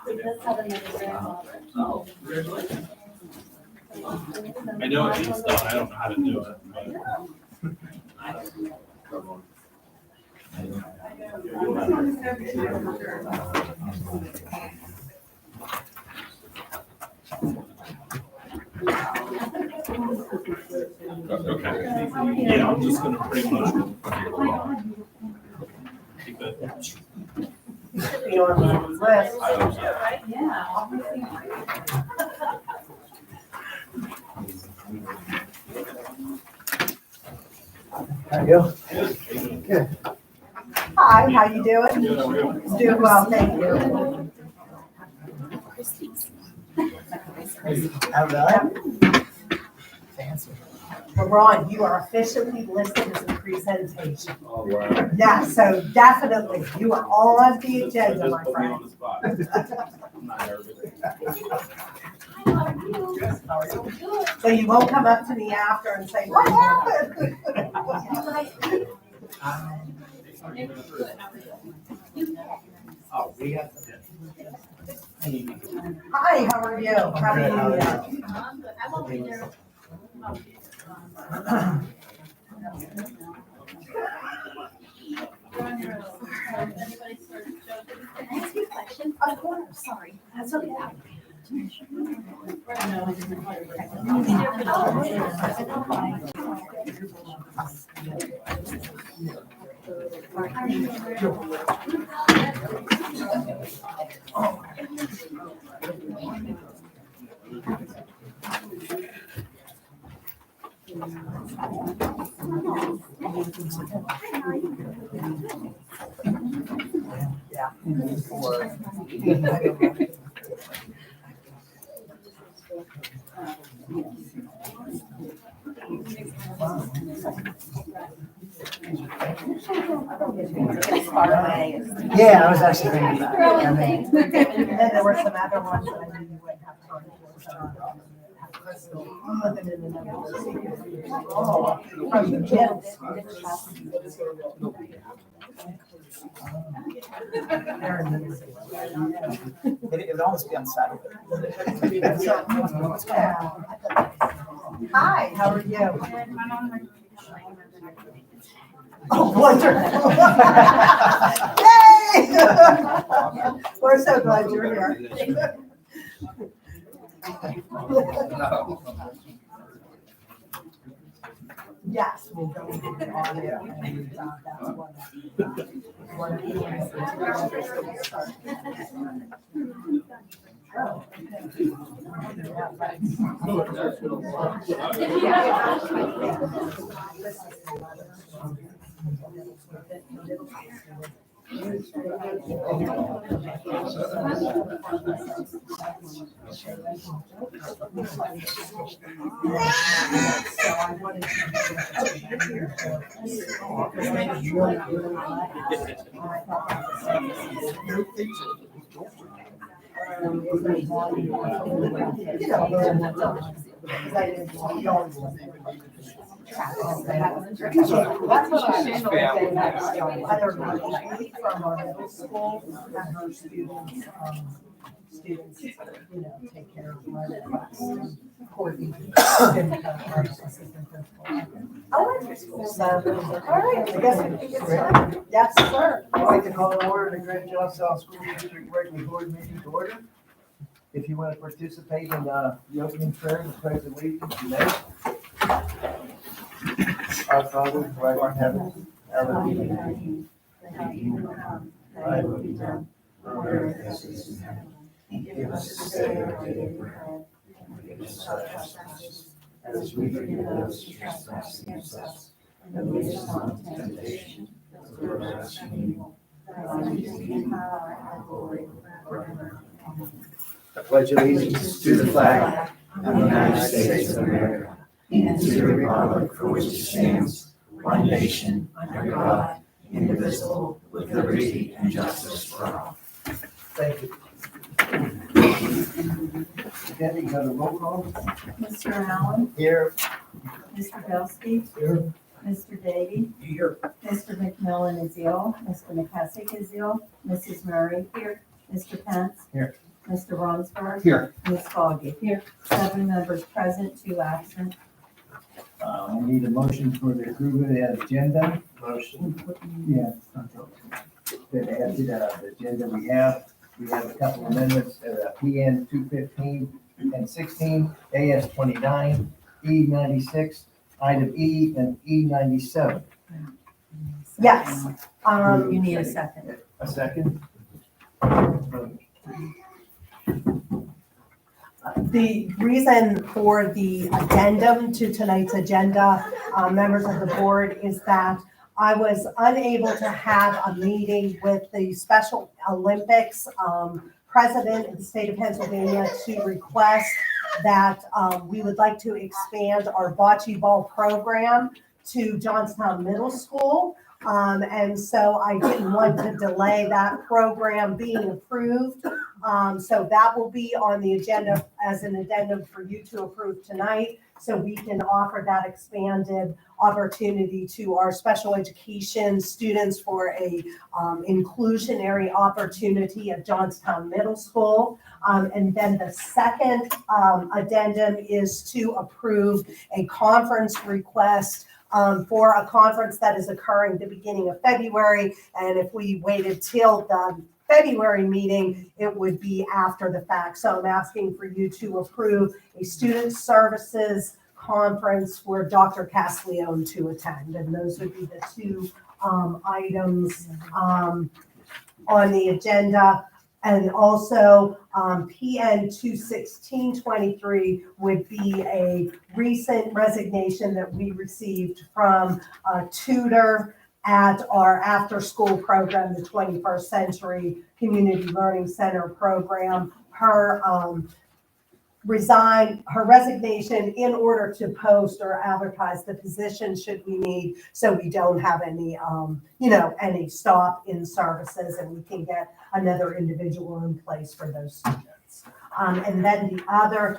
He does have another grandfather. Oh, congratulations. I know it means stuff, I don't know how to do it, but. Okay. Yeah, I'm just gonna pretty much. Keep it. Be on the list. I hope so. Yeah. There you go. Good. Hi, how you doing? Good, how are you? Doing well, thank you. How about? Fancy. Well, Ron, you are officially listed as a presentation. Oh, wow. Yeah, so definitely, you are on the agenda, my Just put me on friend. the spot. I'm not nervous. So you won't come up to me after and say, what happened? Oh, we have. Hi, how are you? Happy New Year. I won't be there. Anybody sort of joke? Can I ask you a question? Of course, sorry. That's okay. Yeah. Yeah, I was actually thinking about it. And then there were some other ones that I knew you wouldn't have time for. Living in another city. Oh, from the kids. It would almost be on Saturday. Hi, how are you? Oh, wonderful. Yay! We're so glad you're here. Yes, we'll go into the audio and that's one of the things that we start. Oh, That's what I handle next, other meetings from our middle school, and her students, take care of my requests. Courtney, our assistant principal. Elementary school, so, all right, I guess we can get started. Yes, sir. I'd like to call to order the Grand Junction South School District regular board meeting to order. If you want to participate in the opening prayer and the pledge of allegiance, you may. Our Father, who art in heaven, hallowed be thy name. Thy kingdom come, thy will be done, on earth as it is in heaven. Give us this day our daily bread, and forgive us our trespasses, as we forgive those who trespass against us. And lead us not into temptation, but deliver us from evil. Thine is the kingdom, and glory, forever. Amen. I pledge allegiance to the flag of the United States of America, and to the republic for which it stands, one nation, under God, indivisible, with liberty and justice for all. Thank you. Debbie, you got a roll call? Mr. Allen, Here. Mr. Belsky, Here. Mr. Davy? Here. Mr. McMillan is ill. Mr. McCusick is ill. Mrs. Murray? Here. Mr. Pence? Here. Mr. Rosberg? Here. Ms. Foggy? Here. 7 members present, 2 absent. We need a motion for the approval of the agenda. Motion. Yeah. Good, add to the agenda we have a couple of amendments, PN 215 and 16, AS 29, E 96, item E and E 97. Yes. You need a second. A second? The reason for the addendum to tonight's agenda, members of the board, is that I was unable to have a meeting with the Special Olympics president of the state of Pennsylvania to request that we would like to expand our bocce ball program to Johnstown Middle School. And so I didn't want to delay that program being approved. So that will be on the agenda as an addendum for you to approve tonight, so we can offer that expanded opportunity to our special education students for a inclusionary opportunity at Johnstown Middle School. And then the second addendum is to approve a conference request for a conference that is occurring the beginning of February. And if we waited till the February meeting, it would be after the fact. So I'm asking for you to approve a student services conference for Dr. Casleone to attend. And those would be the 2 items on the agenda. And also PN 21623 would be a recent resignation that we received from a tutor at our after-school program, the 21st Century Community Learning Center program. Her resignation in order to post or advertise the position should we need, so we don't have any, any stop in services, and we can get another individual in place for those students. And then the other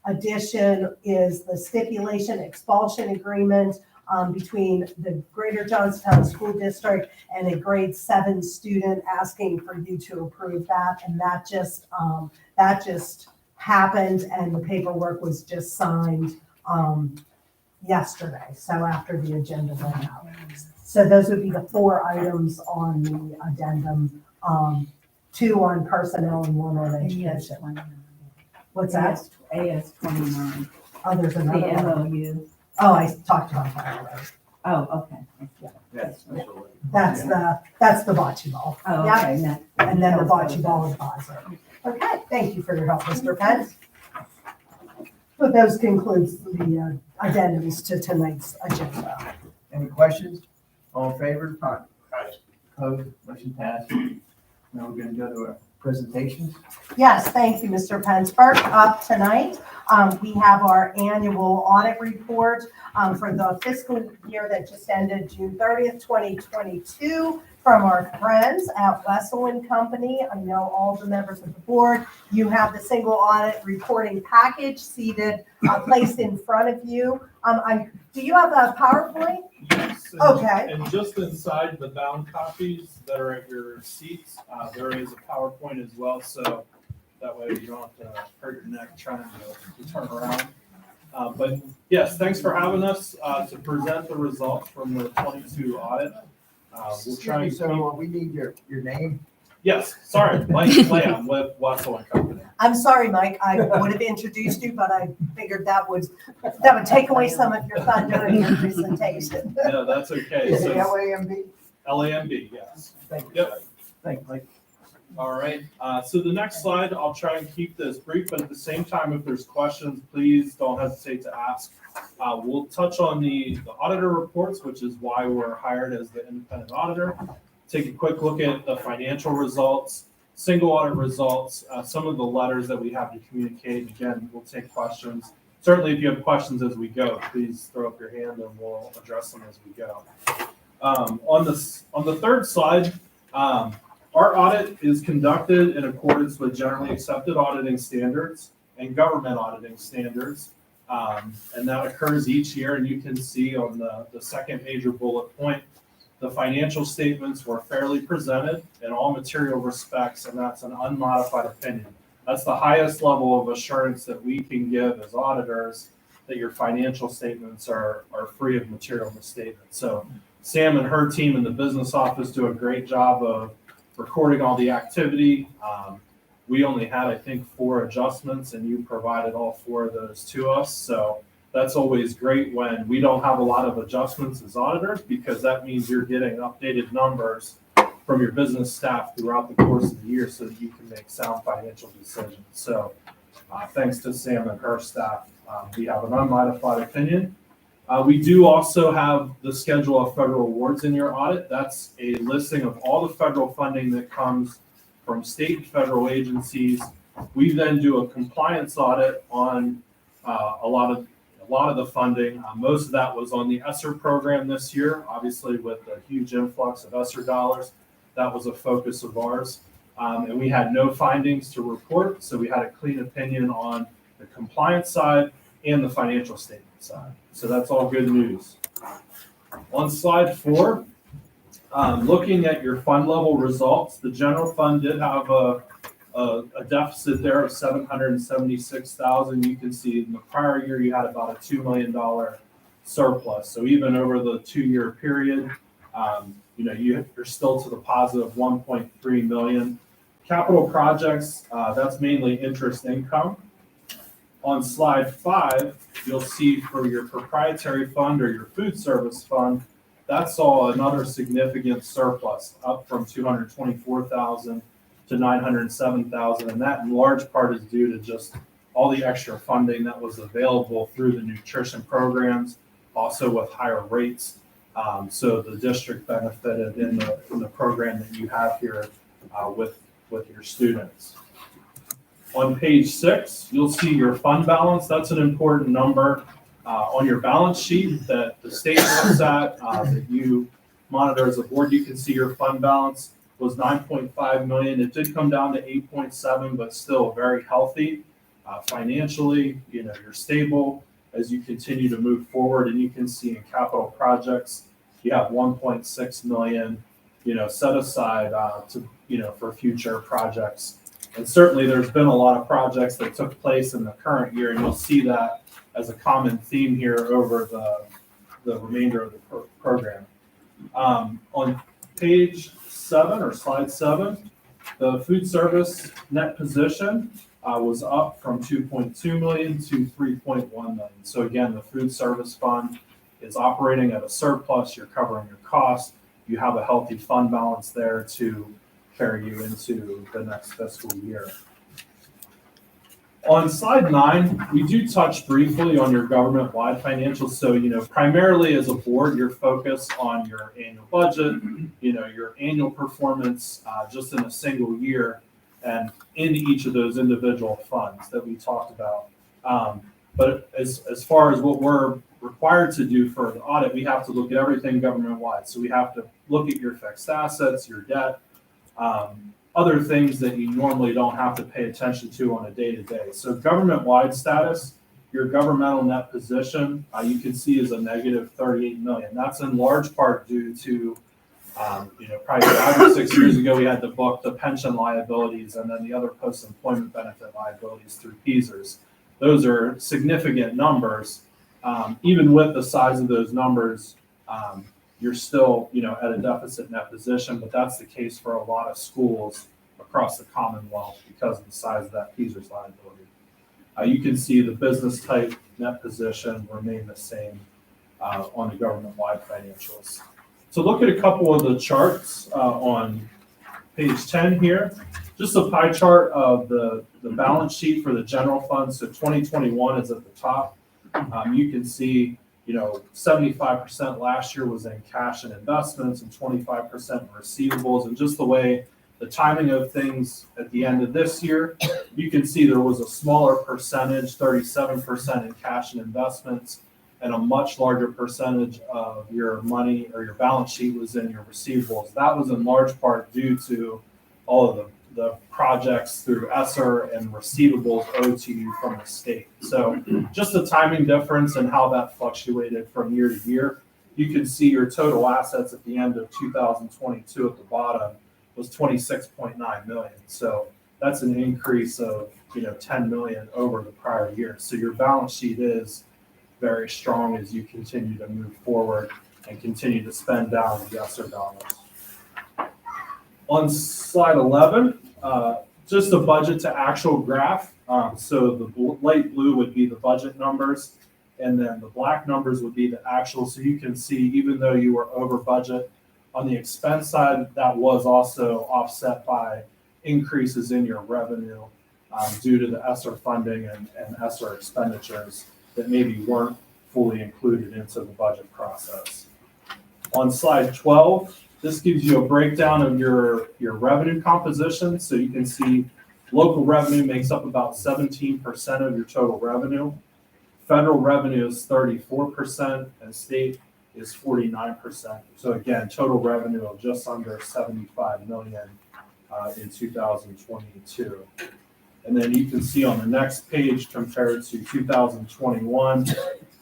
addition is the stipulation expulsion agreement between the Greater Johnstown School District and a grade 7 student, asking for you to approve that. And that just happened, and the paperwork was just signed yesterday, so after the agenda went out. So those would be the 4 items on the addendum, 2 on personnel and 1 on education. What's that? AS 29. Oh, there's The another one. MOU. Oh, I talked about that already. Oh, okay. Yes. That's the bocce ball. Oh, Yep. okay. Now- And then the bocce ball advisor. Okay, thank you for your help, Mr. Pence. But those concludes the addendums to tonight's agenda. Any questions? All in favor? Aye. Opposed? Motion passed. Now we're gonna go to our presentations. Yes, thank you, Mr. Pence. First up tonight, we have our annual audit report for the fiscal year that just ended June 30th, 2022, from our friends at Wessel and Company. I know all the members of the board. You have the single audit reporting package placed in front of you. Do you have a PowerPoint? Yes, and- Okay. And just inside the bound copies that are at your seats, there is a PowerPoint as well, so that way you don't have to hurt your neck trying to turn around. But yes, thanks for having us to present the results from the 22 audit. We'll try and keep. So we need your name. Yes, sorry, Mike Lamb with Wessel and Company. I'm sorry, Mike, I would have introduced you, but I figured that would take away some of your thunder in your presentation. No, that's okay. Is So it LAMB? LAMB, yes. Thank you. Yep. Thank you, Mike. All right, so the next slide, I'll try and keep this brief, but at the same time, if there's questions, please don't hesitate to ask. We'll touch on the auditor reports, which is why we're hired as the independent auditor. Take a quick look at the financial results, single audit results, some of the letters that we have to communicate. Again, we'll take questions. Certainly, if you have questions as we go, please throw up your hand and we'll address them as we go. On the third slide, our audit is conducted in accordance with generally accepted auditing standards and government auditing standards. And that occurs each year, and you can see on the second major bullet point, the financial statements were fairly presented in all material respects, and that's an unmodified opinion. That's the highest level of assurance that we can give as auditors, that your financial statements are free of material misstatements. So Sam and her team in the business office do a great job of recording all the activity. We only had, I think, 4 adjustments, and you provided all 4 of those to us. So that's always great when we don't have a lot of adjustments as auditors, because that means you're getting updated numbers from your business staff throughout the course of the year so that you can make sound financial decisions. So thanks to Sam and her staff, we have an unmodified opinion. We do also have the schedule of federal awards in your audit. That's a listing of all the federal funding that comes from state and federal agencies. We then do a compliance audit on a lot of the funding. Most of that was on the ESSER program this year, obviously with a huge influx of ESSER dollars. That was a focus of ours. And we had no findings to report, so we had a clean opinion on the compliance side and the financial statement side. So that's all good news. On slide 4, looking at your fund level results, the general fund did have a deficit there of $776,000. You can see in the prior year you had about a $2 million surplus. So even over the 2-year period, you're still to the positive 1.3 million. Capital projects, that's mainly interest income. On slide 5, you'll see for your proprietary fund or your food service fund, that saw another significant surplus, up from 224,000 to 907,000, and that in large part is due to just all the extra funding that was available through the nutrition programs, also with higher rates. So the district benefited in the program that you have here with your students. On page 6, you'll see your fund balance. That's an important number on your balance sheet that the state looks at, that you monitor as a board. You can see your fund balance was 9.5 million. It did come down to 8.7, but still very healthy. Financially, you're stable as you continue to move forward, and you can see in capital projects, you have 1.6 million, set aside for future projects. And certainly there's been a lot of projects that took place in the current year, and you'll see that as a common theme here over the remainder of the program. On page 7 or slide 7, the food service net position was up from 2.2 million to 3.1 million. So again, the food service fund is operating at a surplus. You're covering your costs. You have a healthy fund balance there to carry you into the next fiscal year. On slide 9, we do touch briefly on your government-wide financials. So, primarily as a board, you're focused on your annual budget, your annual performance just in a single year and in each of those individual funds that we talked about. But as far as what we're required to do for an audit, we have to look at everything government-wide. So we have to look at your fixed assets, your debt, other things that you normally don't have to pay attention to on a day-to-day. So government-wide status, your governmental net position, you can see is a negative 38 million. That's in large part due to, probably 5 or 6 years ago, we had to book the pension liabilities and then the other post-employment benefit liabilities through PESers. Those are significant numbers. Even with the size of those numbers, you're still, at a deficit net position, but that's the case for a lot of schools across the Commonwealth because of the size of that PESers liability. You can see the business type net position remain the same on the government-wide financials. So look at a couple of the charts on page 10 here. Just a pie chart of the balance sheet for the general fund. So 2021 is at the top. You can see 75% last year was in cash and investments and 25% in receivables. And just the way the timing of things at the end of this year, you can see there was a smaller percentage, 37% in cash and investments, and a much larger percentage of your money or your balance sheet was in your receivables. That was in large part due to all of the projects through ESSER and receivables owed to you from the state. So just the timing difference and how that fluctuated from year to year. You can see your total assets at the end of 2022 at the bottom was 26.9 million. So that's an increase of 10 million over the prior year. So your balance sheet is very strong as you continue to move forward and continue to spend down the ESSER dollars. On slide 11, just a budget to actual graph. So the light blue would be the budget numbers, and then the black numbers would be the actual. So you can see, even though you were over budget on the expense side, that was also offset by increases in your revenue due to the ESSER funding and ESSER expenditures that maybe weren't fully included into the budget process. On slide 12, this gives you a breakdown of your revenue composition. So you can see local revenue makes up about 17% of your total revenue. Federal revenue is 34% and state is 49%. So again, total revenue of just under 75 million in 2022. And then you can see on the next page, compared to 2021,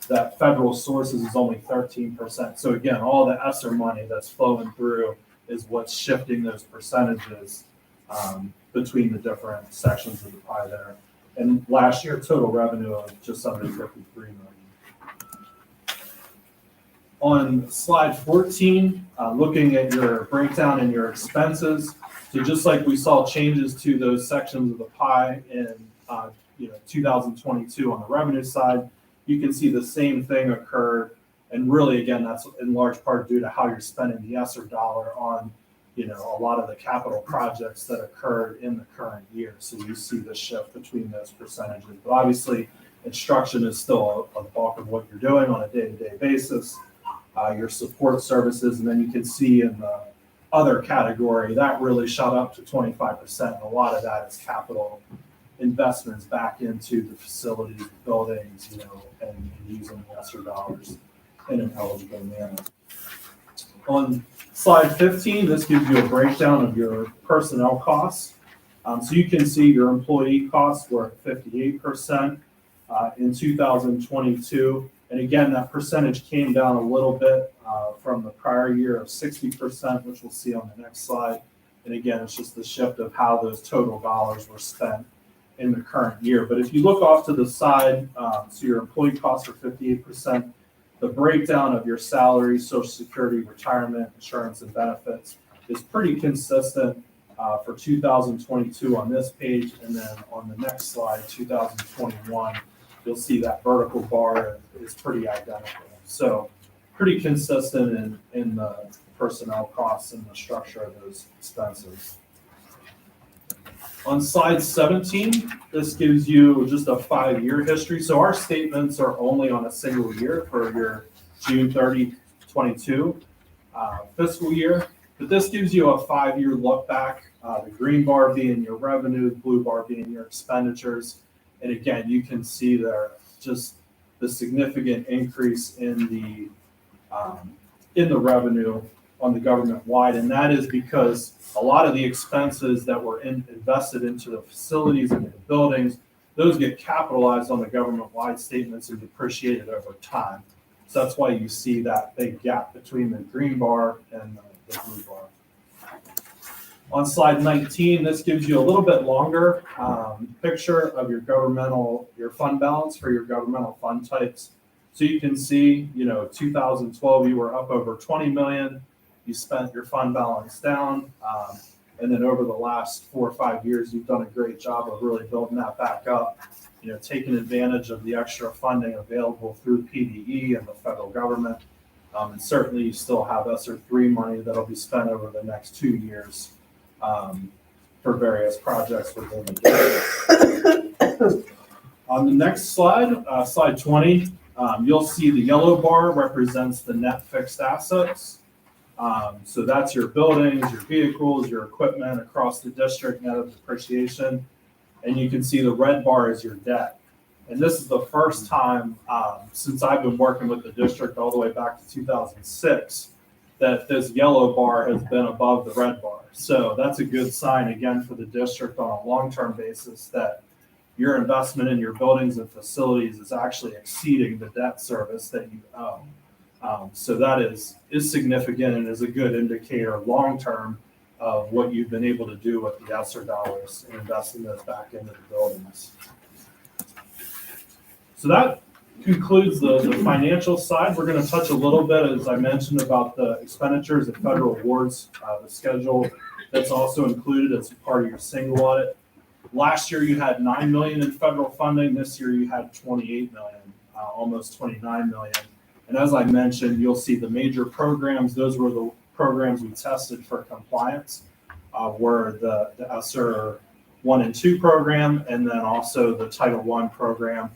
that federal sources is only 13%. So again, all the ESSER money that's flowing through is what's shifting those percentages between the different sections of the pie there. And last year, total revenue of just under 53 million. On slide 14, looking at your breakdown in your expenses, so just like we saw changes to those sections of the pie in 2022 on the revenue side, you can see the same thing occurred. And really, again, that's in large part due to how you're spending the ESSER dollar on a lot of the capital projects that occurred in the current year. So you see the shift between those percentages. But obviously, instruction is still a bulk of what you're doing on a day-to-day basis. Your support services, and then you can see in the other category, that really shot up to 25%. A lot of that is capital investments back into the facilities, the buildings, and using the ESSER dollars in an eligible manner. On slide 15, this gives you a breakdown of your personnel costs. So you can see your employee costs were at 58% in 2022. And again, that percentage came down a little bit from the prior year of 60%, which we'll see on the next slide. And again, it's just the shift of how those total dollars were spent in the current year. But if you look off to the side, so your employee costs are 58%, the breakdown of your salary, Social Security, retirement, insurance, and benefits is pretty consistent for 2022 on this page. And then on the next slide, 2021, you'll see that vertical bar is pretty identical. So pretty consistent in the personnel costs and the structure of those expenses. On slide 17, this gives you just a 5-year history. So our statements are only on a single year for your June 30, 22 fiscal year. But this gives you a 5-year look back, the green bar being your revenue, the blue bar being your expenditures. And again, you can see there just the significant increase in the revenue on the government wide, and that is because a lot of the expenses that were invested into the facilities and the buildings, those get capitalized on the government wide statements and depreciated over time. So that's why you see that big gap between the green bar and the blue bar. On slide 19, this gives you a little bit longer picture of your fund balance for your governmental fund types. So you can see, 2012, you were up over 20 million. You spent your fund balance down. And then over the last 4 or 5 years, you've done a great job of really building that back up, taking advantage of the extra funding available through PDE and the federal government. And certainly you still have ESSER 3 money that'll be spent over the next 2 years for various projects within the district. On the next slide, slide 20, you'll see the yellow bar represents the net fixed assets. So that's your buildings, your vehicles, your equipment across the district net of depreciation. And you can see the red bar is your debt. And this is the first time since I've been working with the district all the way back to 2006 that this yellow bar has been above the red bar. So that's a good sign, again, for the district on a long-term basis that your investment in your buildings and facilities is actually exceeding the debt service that you owe. So that is significant and is a good indicator long-term of what you've been able to do with the ESSER dollars and investing those back into the buildings. So that concludes the financial side. We're going to touch a little bit, as I mentioned, about the expenditures and federal awards, the schedule that's also included as part of your single audit. Last year you had $9 million in federal funding. This year you had $28 million, almost $29 million. And as I mentioned, you'll see the major programs. Those were the programs we tested for compliance, were the ESSER 1 and 2 program, and then also the Title I program.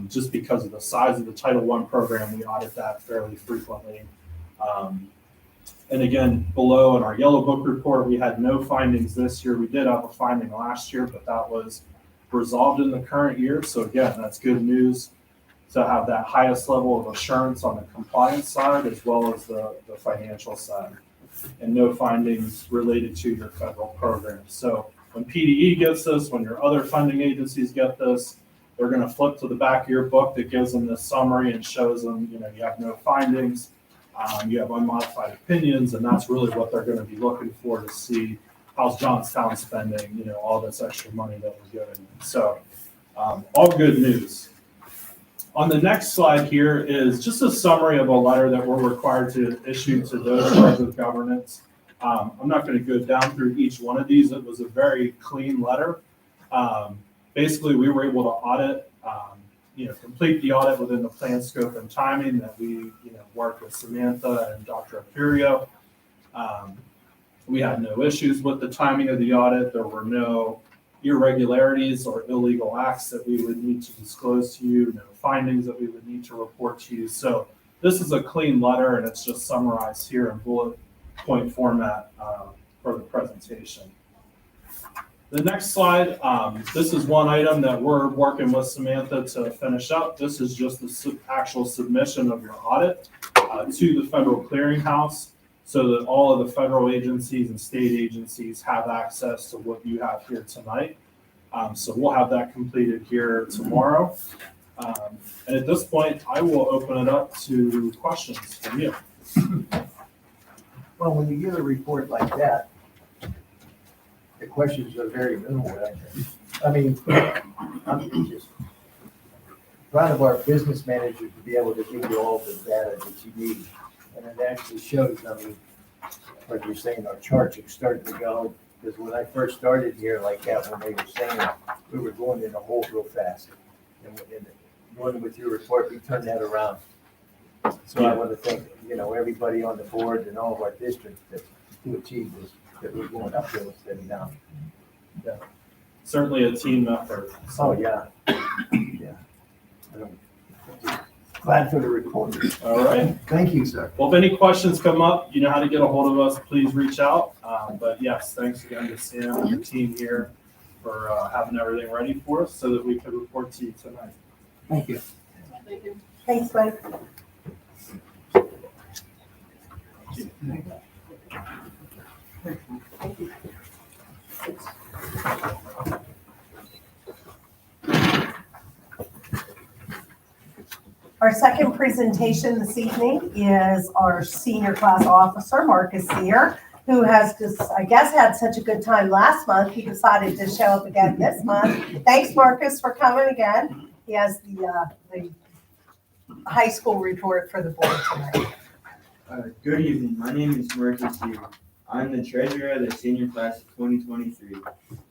Just because of the size of the Title I program, we audit that fairly frequently. And again, below in our yellow book report, we had no findings this year. We did have a finding last year, but that was resolved in the current year. So again, that's good news to have that highest level of assurance on the compliance side as well as the financial side, and no findings related to your federal programs. So when PDE gets this, when your other funding agencies get this, they're going to flip to the back of your book that gives them this summary and shows them, you have no findings, you have unmodified opinions, and that's really what they're going to be looking for to see how's Johnstown spending, all this extra money that we're giving them. So all good news. On the next slide here is just a summary of a letter that we're required to issue to those charged with governance. I'm not going to go down through each one of these. It was a very clean letter. Basically, we were able to audit, complete the audit within the plan, scope, and timing that we, worked with Samantha and Dr. Apurio. We had no issues with the timing of the audit. There were no irregularities or illegal acts that we would need to disclose to you, no findings that we would need to report to you. So this is a clean letter, and it's just summarized here in bullet point format for the presentation. The next slide, this is one item that we're working with Samantha to finish up. This is just the actual submission of your audit to the Federal Clearinghouse so that all of the federal agencies and state agencies have access to what you have here tonight. So we'll have that completed here tomorrow. And at this point, I will open it up to questions from you. Well, when you give a report like that, the questions are very minimal, I think. I mean, I'm just proud of our business manager to be able to give you all the data that you need. And it actually shows, like you're saying, our charts are starting to go. Because when I first started here like that, when they were saying we were going in a hole real fast. And going with your report, we turned that around. So I want to thank, everybody on the board and all of our districts to achieve this, that we're going uphill instead of down. Yeah. Certainly a team effort. Oh, yeah. Yeah. Glad for the report. All right. Thank you, sir. Well, if any questions come up, you know how to get a hold of us, please reach out. But yes, thanks again to Sam and the team here for having everything ready for us so that we could report to you tonight. Thank you. Thanks, Mike. Our second presentation this evening is our senior class officer, Marcus Sear, who has just, I guess, had such a good time last month. He decided to show up again this month. Thanks, Marcus, for coming again. He has the high school report for the board tonight. Good evening. My name is Marcus Sear. I'm the treasurer of the senior class of 2023.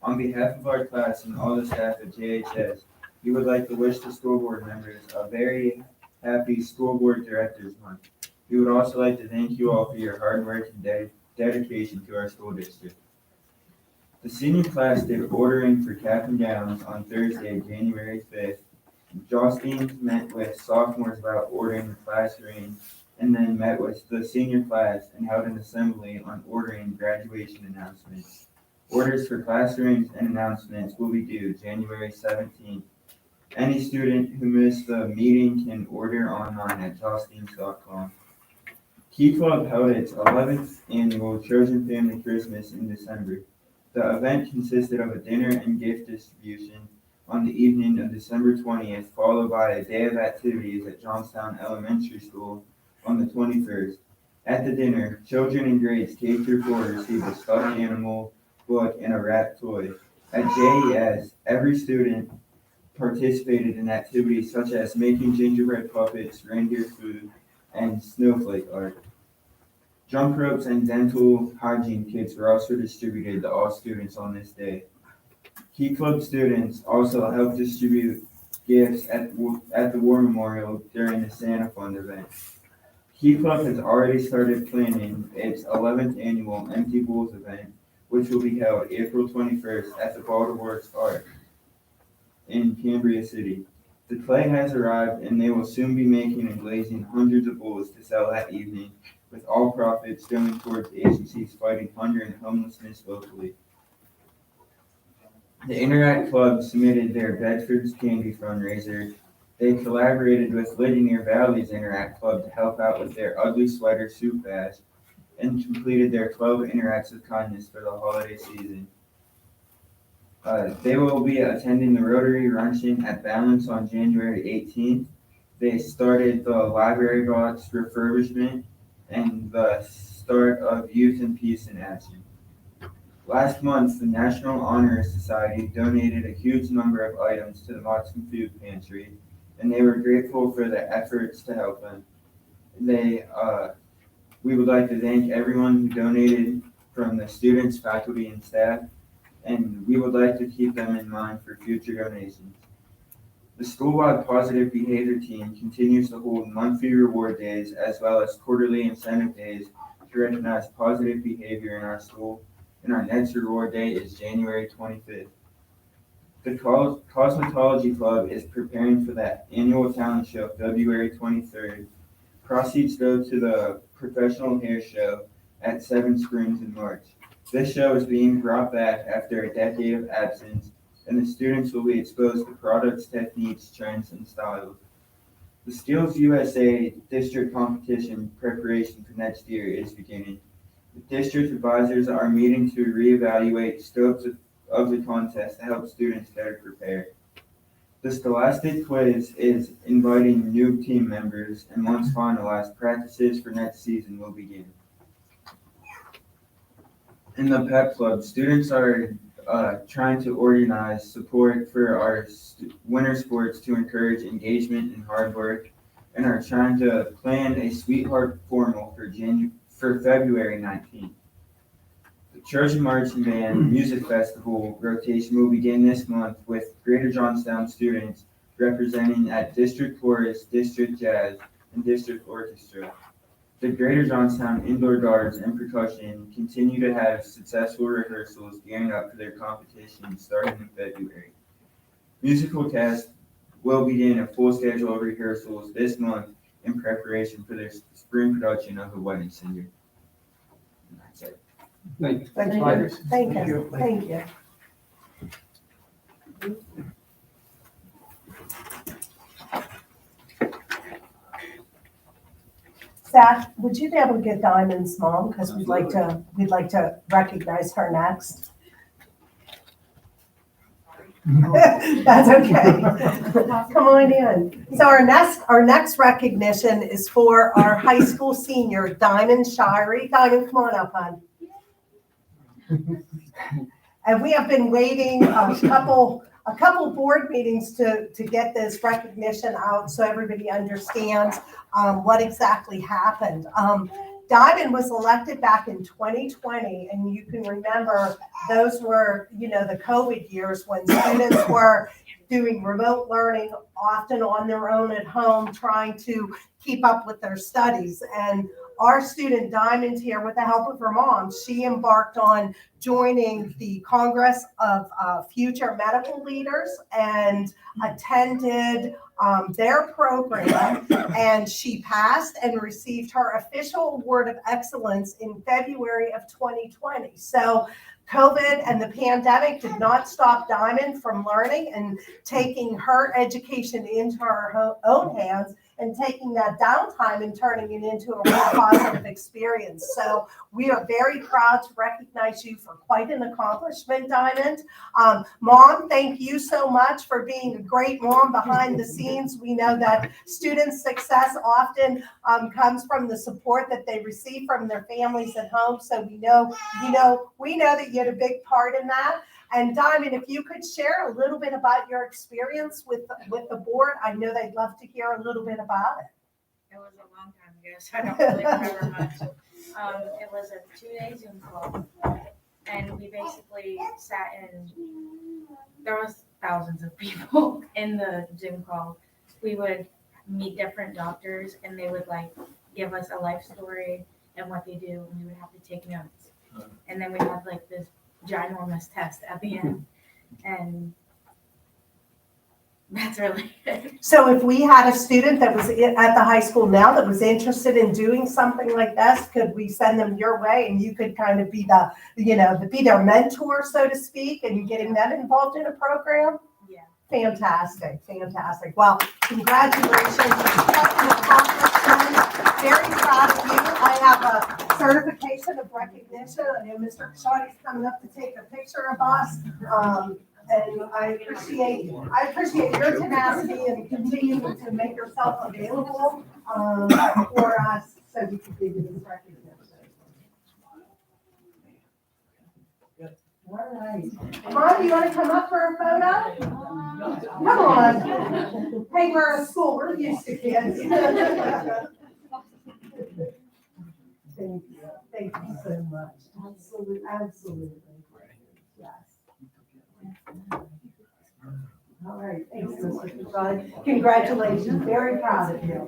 On behalf of our class and all the staff at JHS, we would like to wish the school board members a very happy School Board Directors Month. We would also like to thank you all for your hard work and dedication to our school district. The senior class did ordering for cap and gowns on Thursday, January 5th. Justine met with sophomores about ordering the class ring, and then met with the senior class and held an assembly on ordering graduation announcements. Orders for class rings and announcements will be due January 17th. Any student who missed the meeting can order online at justines.com. Key Club held its 11th annual Trojan Family Christmas in December. The event consisted of a dinner and gift distribution on the evening of December 20th, followed by a day of activities at Johnstown Elementary School on the 21st. At the dinner, children in grades K through 4 received a stuffed animal, book, and a wrapped toy. At JES, every student participated in activities such as making gingerbread puppets, reindeer food, and snowflake art. Jump ropes and dental hygiene kits were also distributed to all students on this day. Key Club students also helped distribute gifts at the War Memorial during the Santa Fund event. Key Club has already started planning its 11th annual Empty Bowls event, which will be held April 21st at the Baltimore Arch in Cambria City. The clay has arrived and they will soon be making and glazing hundreds of bowls to sell that evening, with all profits going towards agencies fighting hunger and homelessness locally. The Interact Club submitted their Bedford's Candy fundraiser. They collaborated with Ligonier Valley's Interact Club to help out with their Ugly Sweater Soup Bash and completed their 12 Interacts of Kindness for the holiday season. They will be attending the Rotary Luncheon at Balance on January 18th. They started the library box refurbishment and the start of Youth and Peace in Action. Last month, the National Honor Society donated a huge number of items to the Moxon Food Pantry, and they were grateful for the efforts to help them. We would like to thank everyone who donated, from the students, faculty, and staff, and we would like to keep them in mind for future donations. The school-wide positive behavior team continues to hold monthly reward days as well as quarterly incentive days to recognize positive behavior in our school, and our next reward day is January 25th. The Cosmetology Club is preparing for that annual talent show February 23rd. Proceeds go to the professional hair show at Seven Springs in March. This show is being brought back after a decade of absence, and the students will be exposed to products, techniques, trends, and styles. The Skills USA district competition preparation for next year is beginning. The district advisors are meeting to reevaluate scopes of the contest to help students better prepare. The Scholastic Quiz is inviting new team members, and once finalized, practices for next season will begin. In the Pep Club, students are trying to organize support for our winter sports to encourage engagement and hard work, and are trying to plan a Sweetheart Formal for February 19th. The Trojan Marching Band Music Festival rotation will begin this month with Greater Johnstown students representing at District Chorus, District Jazz, and District Orchestra. The Greater Johnstown Indoor Guards and Percussion continue to have successful rehearsals gearing up for their competition starting in February. Musical Cast will begin a full schedule of rehearsals this month in preparation for their spring production of The Wedding Singer. And that's it. Thank you. Thank you. Thank you. Zach, would you be able to get Diamond's mom, because we'd like to recognize her next. That's okay. Come on in. So our next recognition is for our high school senior, Diamond Shirey. Diamond, come on up, hon. And we have been waiting a couple board meetings to get this recognition out so everybody understands what exactly happened. Diamond was elected back in 2020, and you can remember those were, the COVID years when students were doing remote learning, often on their own at home, trying to keep up with their studies. And our student Diamond here, with the help of her mom, she embarked on joining the Congress of Future Medical Leaders and attended their program, and she passed and received her official Award of Excellence in February of 2020. So COVID and the pandemic did not stop Diamond from learning and taking her education into her own hands and taking that downtime and turning it into a real positive experience. So we are very proud to recognize you for quite an accomplishment, Diamond. Mom, thank you so much for being a great mom behind the scenes. We know that students' success often comes from the support that they receive from their families at home. So we know that you had a big part in that. And Diamond, if you could share a little bit about your experience with the board, I know they'd love to hear a little bit about it. It was a long time ago, so I don't really remember much. It was a 2-day Zoom call, and we basically sat in. There was thousands of people in the Zoom call. We would meet different doctors, and they would give us a life story and what they do, and we would have to take notes. And then we had this ginormous test at the end, and that's really it. So if we had a student that was at the high school now that was interested in doing something like this, could we send them your way and you could kind of be be their mentor, so to speak, and getting them involved in a program? Yeah. Fantastic. Well, congratulations. Such an accomplishment. Very proud of you. I have a certification of recognition. I know Mr. Kashadi's coming up to take a picture of us. And I appreciate your tenacity and continuing to make yourself available for us so we can give you this recognition. All right. Mom, you want to come up for a photo? Come on. Hey, we're a school. We're used to kids. Thank you. Thank you so much. Absolutely. Yes. All right. Thanks, Mr. Kashadi. Congratulations. Very proud of you.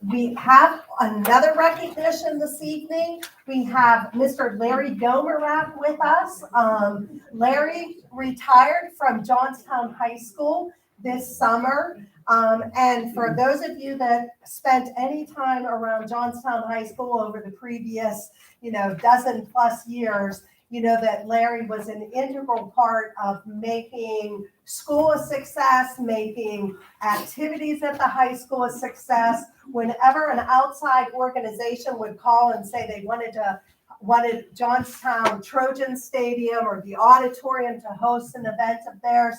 We have another recognition this evening. We have Mr. Larry Gomerak with us. Larry retired from Johnstown High School this summer. And for those of you that spent any time around Johnstown High School over the previous, dozen plus years, you know that Larry was an integral part of making school a success, making activities at the high school a success. Whenever an outside organization would call and say they wanted Johnstown Trojan Stadium or the auditorium to host an event of theirs,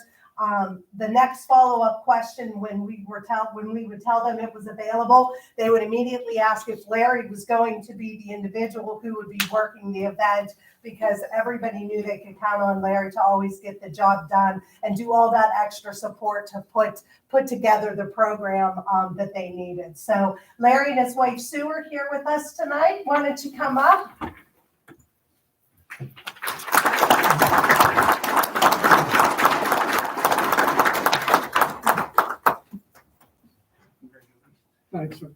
the next follow-up question when we would tell them it was available, they would immediately ask if Larry was going to be the individual who would be working the event, because everybody knew they could count on Larry to always get the job done and do all that extra support to put together the program that they needed. So Larry and his wife Sue are here with us tonight. Why don't you come up? Thanks, sir.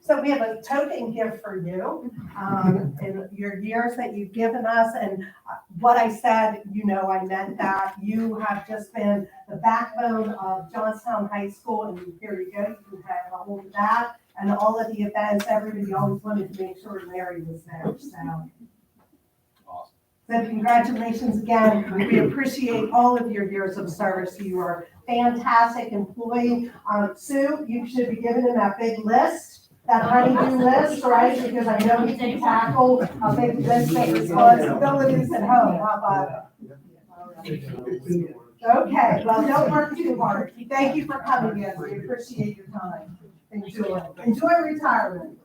So we have a token gift for you in your years that you've given us. And what I said, I meant that. You have just been the backbone of Johnstown High School. And here you go. You can have a hold of that. And all of the events, everybody always wanted to make sure Larry was there. So. Awesome. So congratulations again. We appreciate all of your years of service. You are a fantastic employee. Sue, you should be given him that big list. That honeydew list, right? Because I know he can tackle a big list of responsibilities at home. How about it? Okay, well, don't work too hard. Thank you for coming in. We appreciate your time. Enjoy retirement.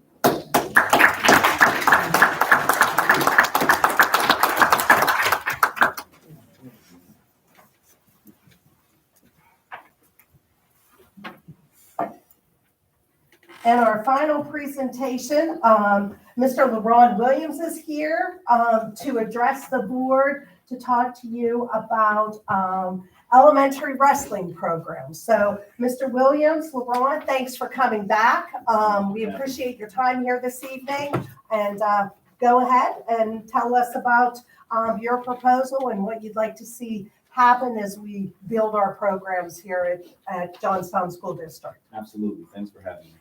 And our final presentation, Mr. LeBron Williams is here to address the board, to talk to you about elementary wrestling program. So Mr. Williams, LeBron, thanks for coming back. We appreciate your time here this evening. And go ahead and tell us about your proposal and what you'd like to see happen as we build our programs here at Johnstown School District. Absolutely. Thanks for having me.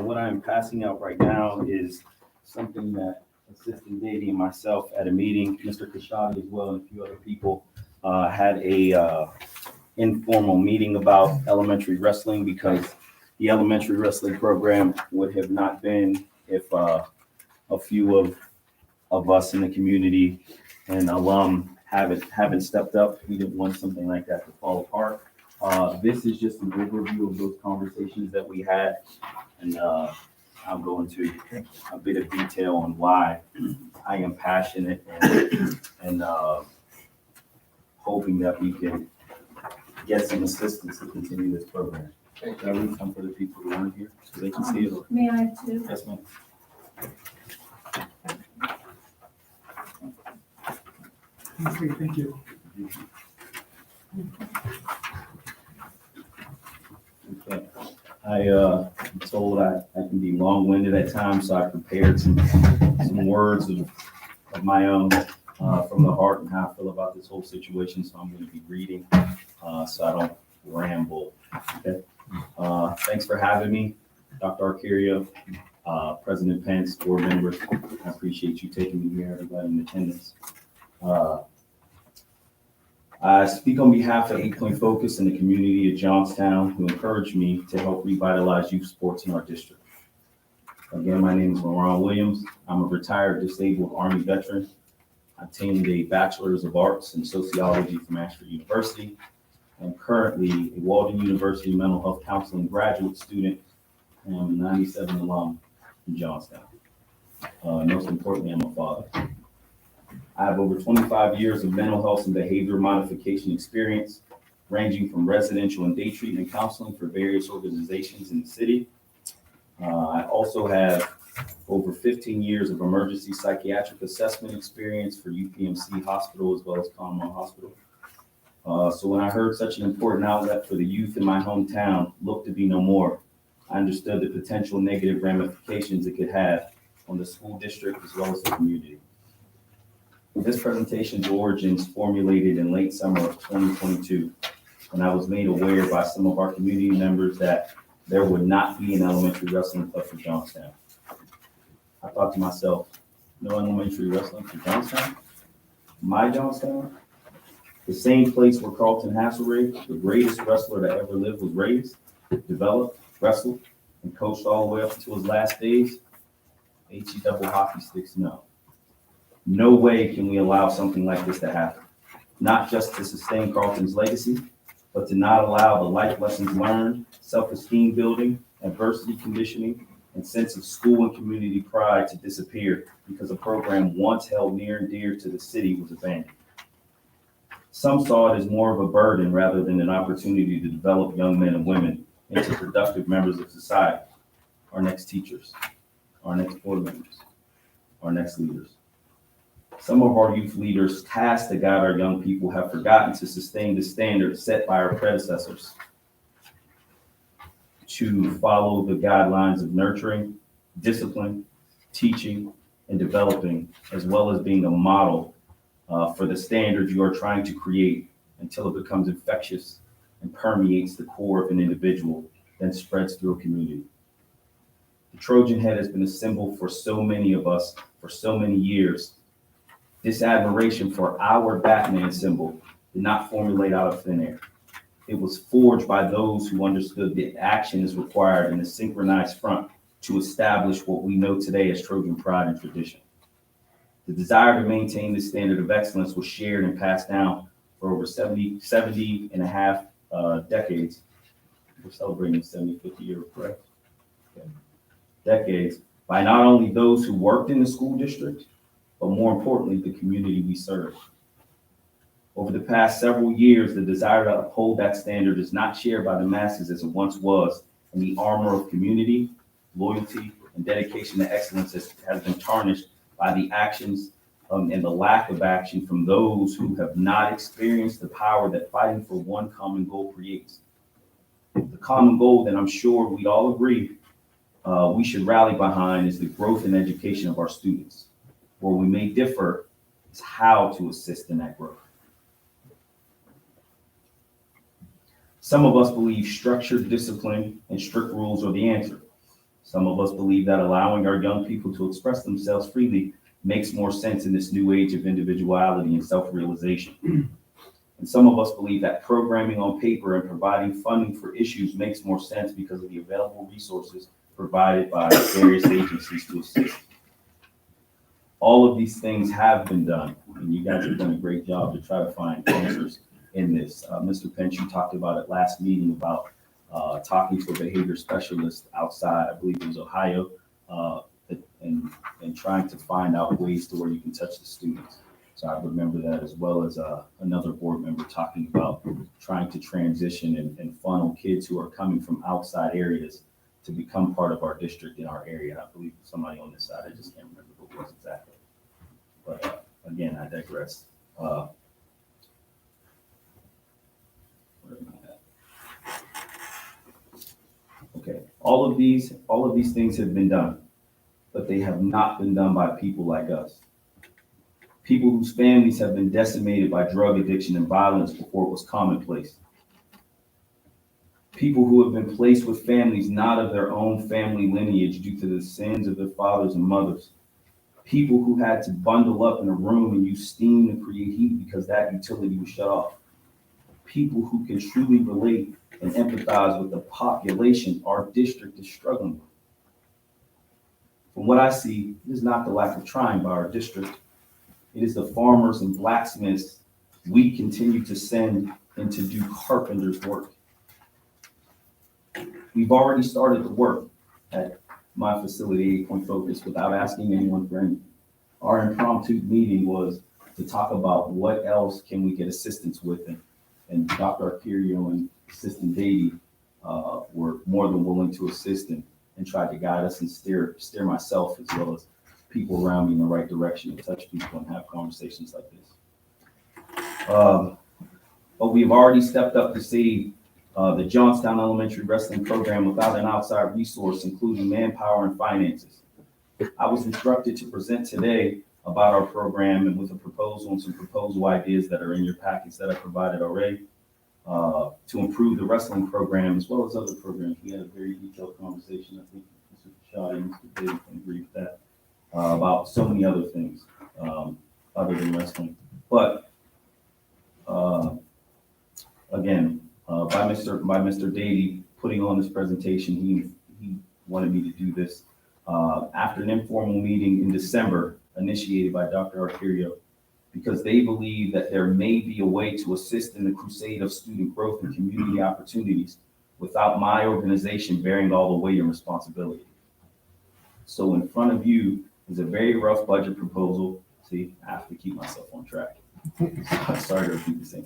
What I'm passing out right now is something that Assistant Davey and myself at a meeting, Mr. Kashadi as well, and a few other people had a informal meeting about elementary wrestling, because the elementary wrestling program would have not been if a few of us in the community and alum haven't stepped up. We didn't want something like that to fall apart. This is just an overview of those conversations that we had, and I'll go into a bit of detail on why I am passionate and hoping that we can get some assistance to continue this program. Can I read some for the people who aren't here so they can see it? Or? May I too? Yes, ma'am. Thank you. Okay. I'm told I can be long-winded at times, so I prepared some words of my own from the heart and how I feel about this whole situation. So I'm going to be reading so I don't ramble. Okay. Thanks for having me, Dr. Arcario, President Pence, board members. I appreciate you taking me here, everybody in attendance. I speak on behalf of 8 Point Focus and the community of Johnstown, who encouraged me to help revitalize youth sports in our district. Again, my name is LeBron Williams. I'm a retired disabled Army veteran. I obtained a Bachelor's of Arts in Sociology from Ashford University. I'm currently a Walden University mental health counseling graduate student, and I'm a 97 alum in Johnstown. Most importantly, I'm a father. I have over 25 years of mental health and behavior modification experience, ranging from residential and day treatment counseling for various organizations in the city. I also have over 15 years of emergency psychiatric assessment experience for UPMC Hospital as well as Conwell Hospital. So when I heard such an important outlet for the youth in my hometown look to be no more, I understood the potential negative ramifications it could have on the school district as well as the community. This presentation's origins formulated in late summer of 2022, when I was made aware by some of our community members that there would not be an elementary wrestling club for Johnstown. I thought to myself, no elementary wrestling for Johnstown? My Johnstown? The same place where Carlton Hasselray, the greatest wrestler to ever live, was raised, developed, wrestled, and coached all the way up until his last days? HE double hockey sticks, no. No way can we allow something like this to happen. Not just to sustain Carlton's legacy, but to not allow the life lessons learned, self-esteem building, adversity conditioning, and sense of school and community pride to disappear because a program once held near and dear to the city was abandoned. Some saw it as more of a burden rather than an opportunity to develop young men and women into productive members of society, our next teachers, our next board members, our next leaders. Some of our youth leaders tasked to guide our young people have forgotten to sustain the standards set by our predecessors, to follow the guidelines of nurturing, discipline, teaching, and developing, as well as being a model for the standards you are trying to create until it becomes infectious and permeates the core of an individual, then spreads through a community. The Trojan head has been a symbol for so many of us for so many years. This admiration for our Batman symbol did not formulate out of thin air. It was forged by those who understood that action is required in a synchronized front to establish what we know today as Trojan pride and tradition. The desire to maintain this standard of excellence was shared and passed down for over 70 and a half decades. We're celebrating the 75th year, correct? Okay. Decades, by not only those who worked in the school district, but more importantly, the community we serve. Over the past several years, the desire to uphold that standard is not shared by the masses as it once was, and the armor of community, loyalty, and dedication to excellence has been tarnished by the actions and the lack of action from those who have not experienced the power that fighting for one common goal creates. The common goal that I'm sure we all agree we should rally behind is the growth and education of our students. Where we may differ is how to assist in that growth. Some of us believe structured discipline and strict rules are the answer. Some of us believe that allowing our young people to express themselves freely makes more sense in this new age of individuality and self-realization. And some of us believe that programming on paper and providing funding for issues makes more sense because of the available resources provided by various agencies to assist. All of these things have been done, and you guys have done a great job to try to find answers in this. Mr. Pence, you talked about it last meeting about talking to a behavior specialist outside, I believe it was Ohio, and trying to find out ways to where you can touch the students. So I remember that, as well as another board member talking about trying to transition and funnel kids who are coming from outside areas to become part of our district in our area. I believe somebody on this side, I just can't remember who it was exactly. But again, I digress. Where am I at? Okay, all of these things have been done, but they have not been done by people like us. People whose families have been decimated by drug addiction and violence before it was commonplace. People who have been placed with families not of their own family lineage due to the sins of their fathers and mothers. People who had to bundle up in a room and use steam to create heat because that utility was shut off. People who can truly relate and empathize with the population our district is struggling with. From what I see, it is not the lack of trying by our district. It is the farmers and blacksmiths we continue to send in to do carpenter's work. We've already started the work at my facility, 8 Point Focus, without asking anyone for anything. Our impromptu meeting was to talk about what else can we get assistance with, and Dr. Arcurio and Assistant Davey were more than willing to assist and tried to guide us and steer myself as well as people around me in the right direction and touch people and have conversations like this. But we've already stepped up to save the Johnstown Elementary Wrestling Program without an outside resource, including manpower and finances. I was instructed to present today about our program and with a proposal and some proposal ideas that are in your packets that I provided already to improve the wrestling program as well as other programs. We had a very detailed conversation, I think Mr. Shadi and Mr. David can agree with that, about so many other things other than wrestling. But again, by Mr. Davey putting on this presentation, he wanted me to do this after an informal meeting in December initiated by Dr. Arcurio, because they believe that there may be a way to assist in the crusade of student growth and community opportunities without my organization bearing all the weight and responsibility. So in front of you is a very rough budget proposal. See, I have to keep myself on track. Sorry to repeat the same.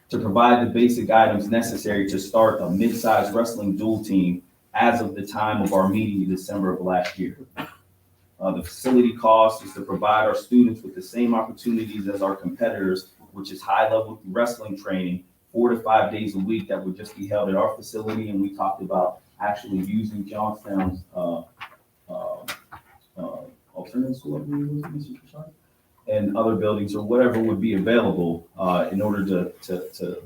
To provide the basic items necessary to start a mid-sized wrestling dual team as of the time of our meeting in December of last year. The facility cost is to provide our students with the same opportunities as our competitors, which is high-level wrestling training, 4 to 5 days a week that would just be held at our facility. And we talked about actually using Johnstown's alternate school, I believe was Mr. Trishard, and other buildings or whatever would be available in order to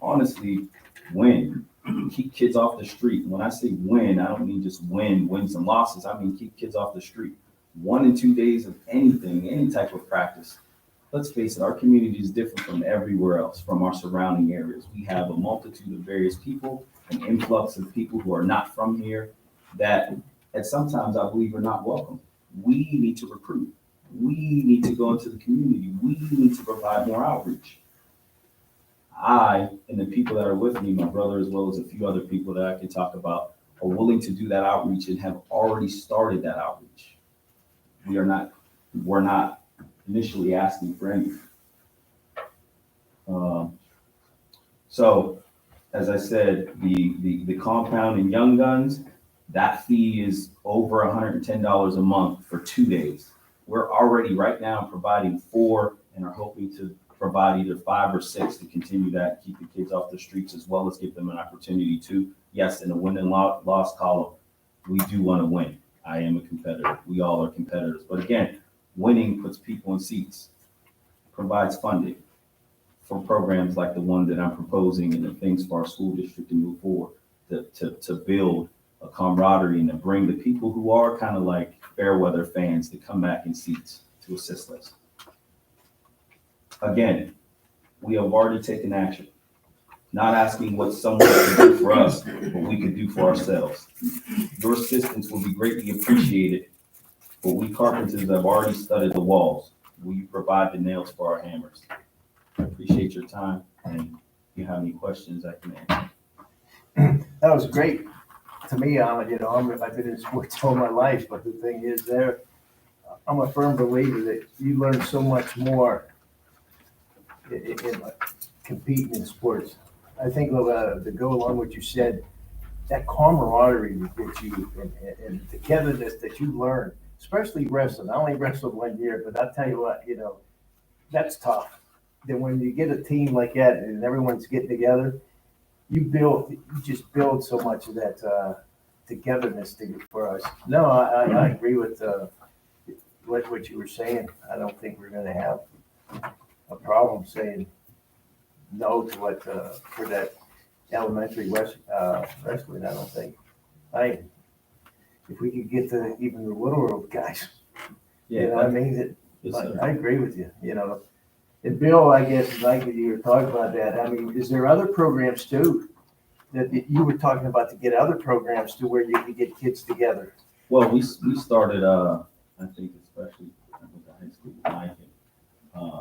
honestly win. Keep kids off the street. When I say win, I don't mean just win some losses. I mean keep kids off the street. 1 and 2 days of anything, any type of practice. Let's face it, our community is different from everywhere else, from our surrounding areas. We have a multitude of various people, an influx of people who are not from here that sometimes I believe are not welcome. We need to recruit. We need to go into the community. We need to provide more outreach. I and the people that are with me, my brother, as well as a few other people that I can talk about, are willing to do that outreach and have already started that outreach. We're not initially asking for anything. So, as I said, the compound in Young Guns, that fee is over $110 a month for 2 days. we're already right now providing 4 and are hoping to provide either 5 or 6 to continue that, keep the kids off the streets, as well as give them an opportunity to, yes, in the win and loss column, we do want to win. I am a competitor. We all are competitors. But again, winning puts people in seats, provides funding for programs like the one that I'm proposing and the things for our school district to move forward, to build a camaraderie and to bring the people who are kind of like fair weather fans to come back in seats to assist us. Again, we have already taken action, not asking what someone can do for us, but we can do for ourselves. Your assistance will be greatly appreciated, but we carpenters have already studied the walls. Will you provide the nails for our hammers? I appreciate your time, and if you have any questions, I can answer. That was great. To me, I've been in sports all my life, but the thing is I'm a firm believer that you learn so much more in competing in sports. I think to go along with what you said, that camaraderie that you and togetherness that you learn, especially wrestling. I only wrestled 1 year, but I'll tell you what, that's tough. Then when you get a team like that and everyone's getting together, you just build so much of that togetherness for us. No, I agree with what you were saying. I don't think we're going to have a problem saying no to what for that elementary wrestling. I don't think. If we could get to even the littler guys, I mean, I agree with you. And Bill, I guess, like you were talking about that. I mean, is there other programs too that you were talking about to get other programs to where you can get kids together? Well, we started, I think especially the high school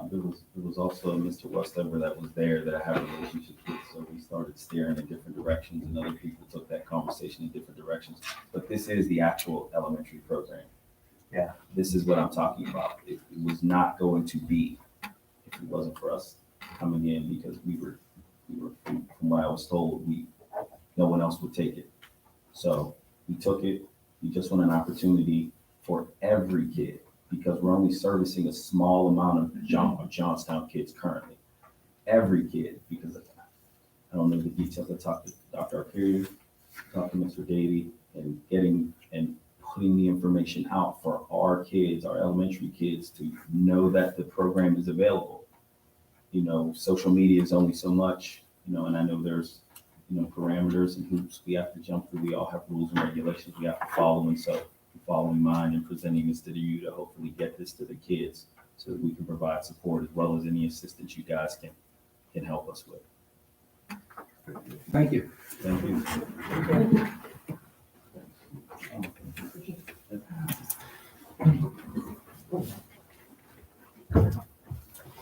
there was also Mr. Westover that was there that I have a relationship with. So we started steering in different directions, and other people took that conversation in different directions. But this is the actual elementary program. Yeah. This is what I'm talking about. It was not going to be if it wasn't for us coming in, because we were from what I was told, no one else would take it. So we took it. We just want an opportunity for every kid, because we're only servicing a small amount of Johnstown kids currently. Every kid, because I don't know the details. I talked to Dr. Arcuri, talked to Mr. Davey, and getting and putting the information out for our kids, our elementary kids, to know that the program is available. Social media is only so much, and I know there's, parameters and hoops we have to jump through. We all have rules and regulations we have to follow. And so following mine and presenting this to you to hopefully get this to the kids so that we can provide support as well as any assistance you guys can help us with. Thank you. Thank you.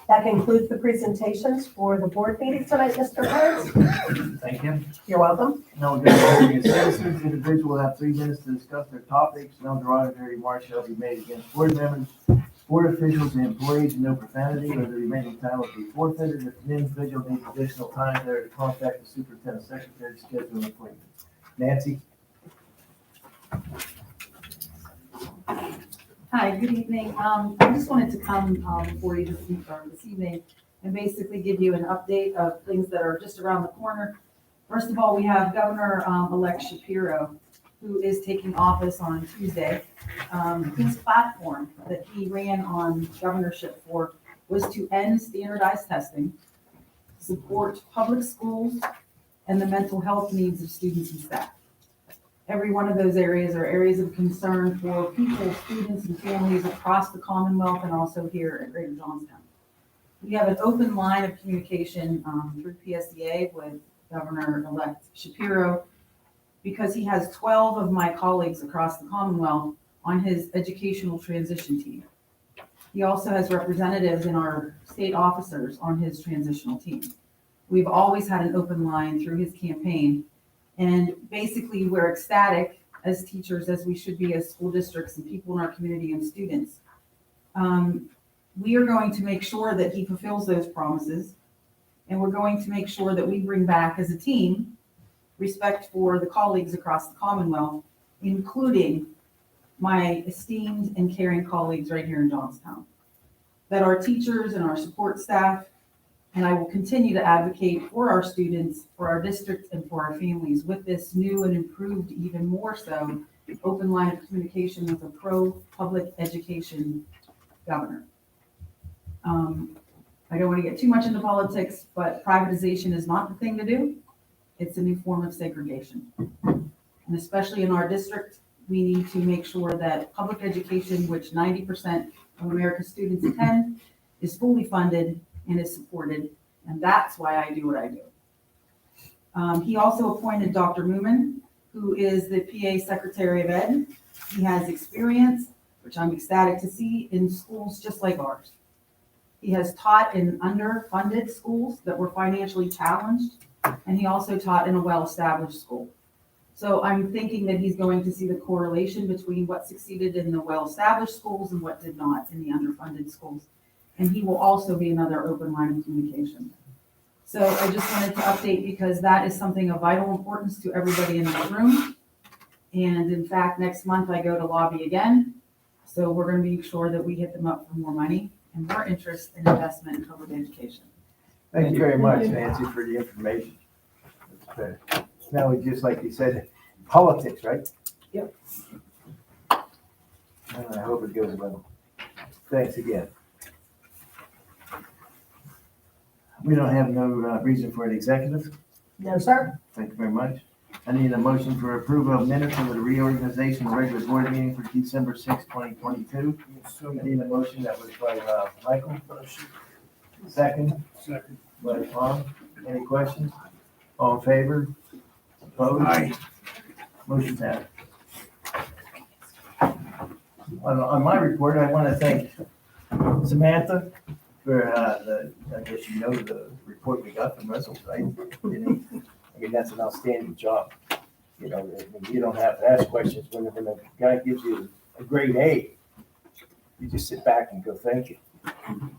That concludes the presentations for the board meeting tonight, Mr. Burns. Thank you. You're welcome. No derogatory citizens, individuals will have 3 minutes to discuss their topics. No derogatory remarks shall be made against board members, board officials, and employees, and no profanity, or the remaining time will be forfeited. If an individual needs additional time, they're to contact the superintendent secretary to schedule an appointment. Nancy? Hi, good evening. I just wanted to come before you this evening and basically give you an update of things that are just around the corner. First of all, we have Governor-elect Shapiro, who is taking office on Tuesday. His platform that he ran on governorship for was to end standardized testing, support public schools, and the mental health needs of students and staff. Every one of those areas are areas of concern for people, students, and families across the Commonwealth and also here at Greater Johnstown. We have an open line of communication through PSEA with Governor-elect Shapiro, because he has 12 of my colleagues across the Commonwealth on his educational transition team. He also has representatives in our state officers on his transitional team. We've always had an open line through his campaign. And basically, we're ecstatic as teachers, as we should be as school districts and people in our community and students. We are going to make sure that he fulfills those promises. And we're going to make sure that we bring back as a team respect for the colleagues across the Commonwealth, including my esteemed and caring colleagues right here in Johnstown, that our teachers and our support staff, and I will continue to advocate for our students, for our district, and for our families with this new and improved, even more so, open line of communication with a pro-public education governor. I don't want to get too much into politics, but privatization is not the thing to do. It's a new form of segregation. And especially in our district, we need to make sure that public education, which 90% of America's students attend, is fully funded and is supported. And that's why I do what I do. He also appointed Dr. Moomin, who is the PA Secretary of Ed. He has experience, which I'm ecstatic to see, in schools just like ours. He has taught in underfunded schools that were financially challenged, and he also taught in a well-established school. So I'm thinking that he's going to see the correlation between what succeeded in the well-established schools and what did not in the underfunded schools. And he will also be another open line of communication. So I just wanted to update because that is something of vital importance to everybody in this room. And in fact, next month I go to lobby again. So we're going to be sure that we hit them up for more money and more interest and investment in public education. Thank you very much, Nancy, for the information. Now, we just like you said, politics, right? Yep. I hope it goes well. Thanks again. We don't have no reason for an executive. No, sir. Thank you very much. I need a motion for approval of minutes of the reorganization of regular board meeting for December 6, 2022. I need a motion that was by Michael. Second. Second. By Tom. Any questions? All in favor? Opposed? Aye. Motion passed. On my report, I want to thank Samantha for I guess you know the report we got from Russell, right? I mean, that's an outstanding job. You know, you don't have to ask questions when a guy gives you a grade A. You just sit back and go, thank you.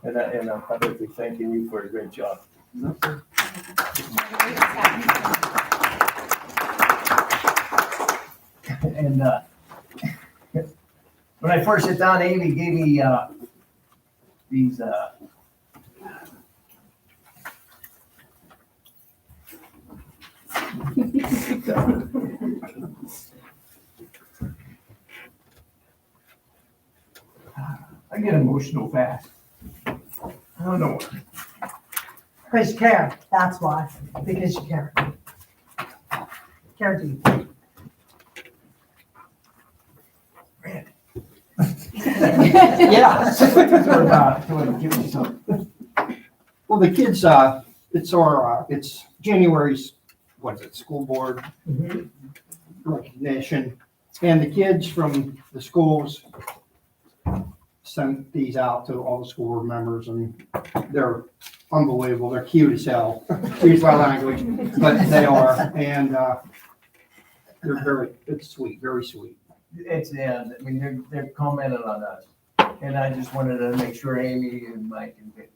And I'm publicly thanking you for a great job. And when I first sat down, Amy gave me these I get emotional fast. I don't know. Because you care. That's why. Because you care. Care deeply. Yeah. Give me some. Well, the kids, it's January's, what is it, school board recognition. And the kids from the schools sent these out to all the school board members, and they're unbelievable. They're cute as hell. Excuse my language, but they are. And it's sweet, very sweet. It's, I mean, they're commenting on us. And I just wanted to make sure Amy and Mike and Vic,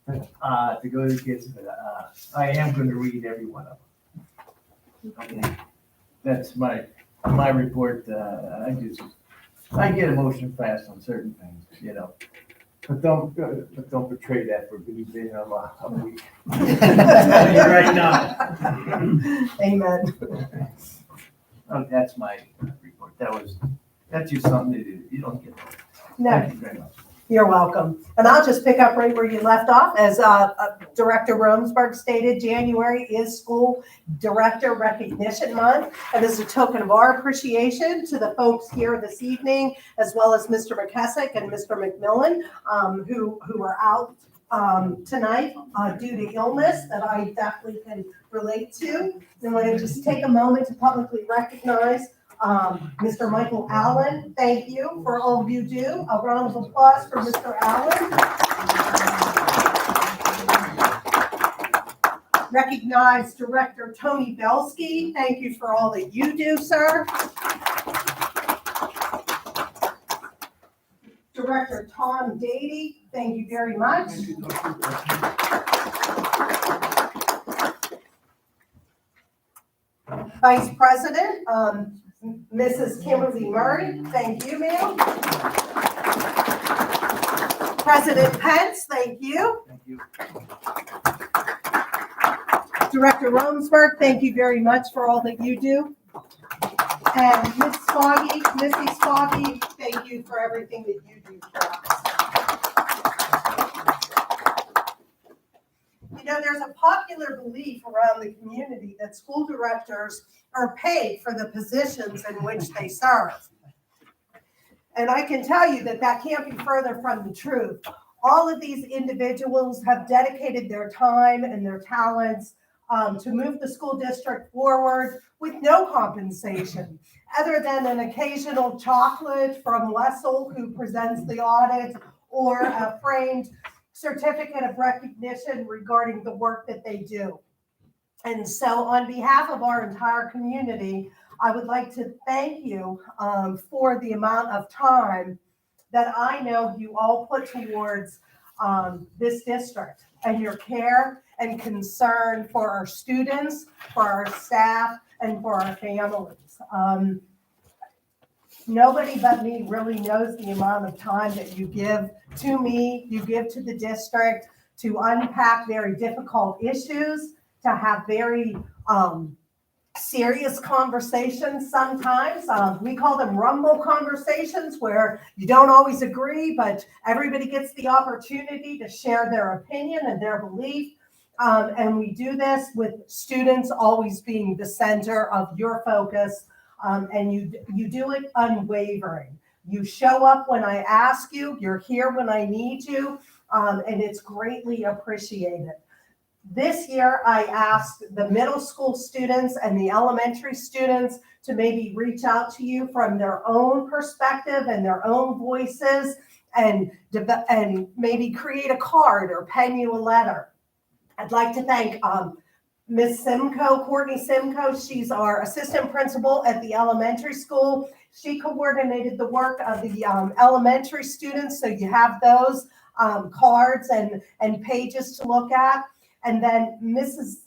to go to the kids, I am going to read every one of them. Okay. That's my report. I get emotion fast on certain things, you know. But don't portray that for me being a week. Right now. Amen. That's my report. That's just something to do. You don't get that. No, Thank you very much. you're welcome. And I'll just pick up right where you left off. As Director Romsberg stated, January is School Director Recognition Month. And as a token of our appreciation to the folks here this evening, as well as Mr. McKessick and Mr. McMillan, who are out tonight due to illness that I definitely can relate to. And I want to just take a moment to publicly recognize Mr. Michael Allen. Thank you for all you do. A round of applause for Mr. Allen. Recognize Director Tony Belsky. Thank you for all that you do, sir. Director Tom Dady, thank you very much. Vice President Mrs. Kimberly Murray, thank you, ma'am. President Pence, thank you. Thank you. Director Romsberg, thank you very much for all that you do. And Mrs. Foggy, thank you for everything that you do for us. You know, there's a popular belief around the community that school directors are paid for the positions in which they serve. And I can tell you that that can't be further from the truth. All of these individuals have dedicated their time and their talents to move the school district forward with no compensation, other than an occasional chocolate from Wessel, who presents the audit, or a framed certificate of recognition regarding the work that they do. And so on behalf of our entire community, I would like to thank you for the amount of time that I know you all put towards this district, and your care and concern for our students, for our staff, and for our families. Nobody but me really knows the amount of time that you give to me, you give to the district, to unpack very difficult issues, to have very serious conversations sometimes. We call them rumble conversations, where you don't always agree, but everybody gets the opportunity to share their opinion and their belief. And we do this with students always being the center of your focus. And you do it unwavering. You show up when I ask you, you're here when I need you, and it's greatly appreciated. This year, I asked the middle school students and the elementary students to maybe reach out to you from their own perspective and their own voices, and maybe create a card or pen you a letter. I'd like to thank Ms. Simcoe, Courtney Simcoe. She's our assistant principal at the elementary school. She coordinated the work of the elementary students, so you have those cards and pages to look at. And then Mrs.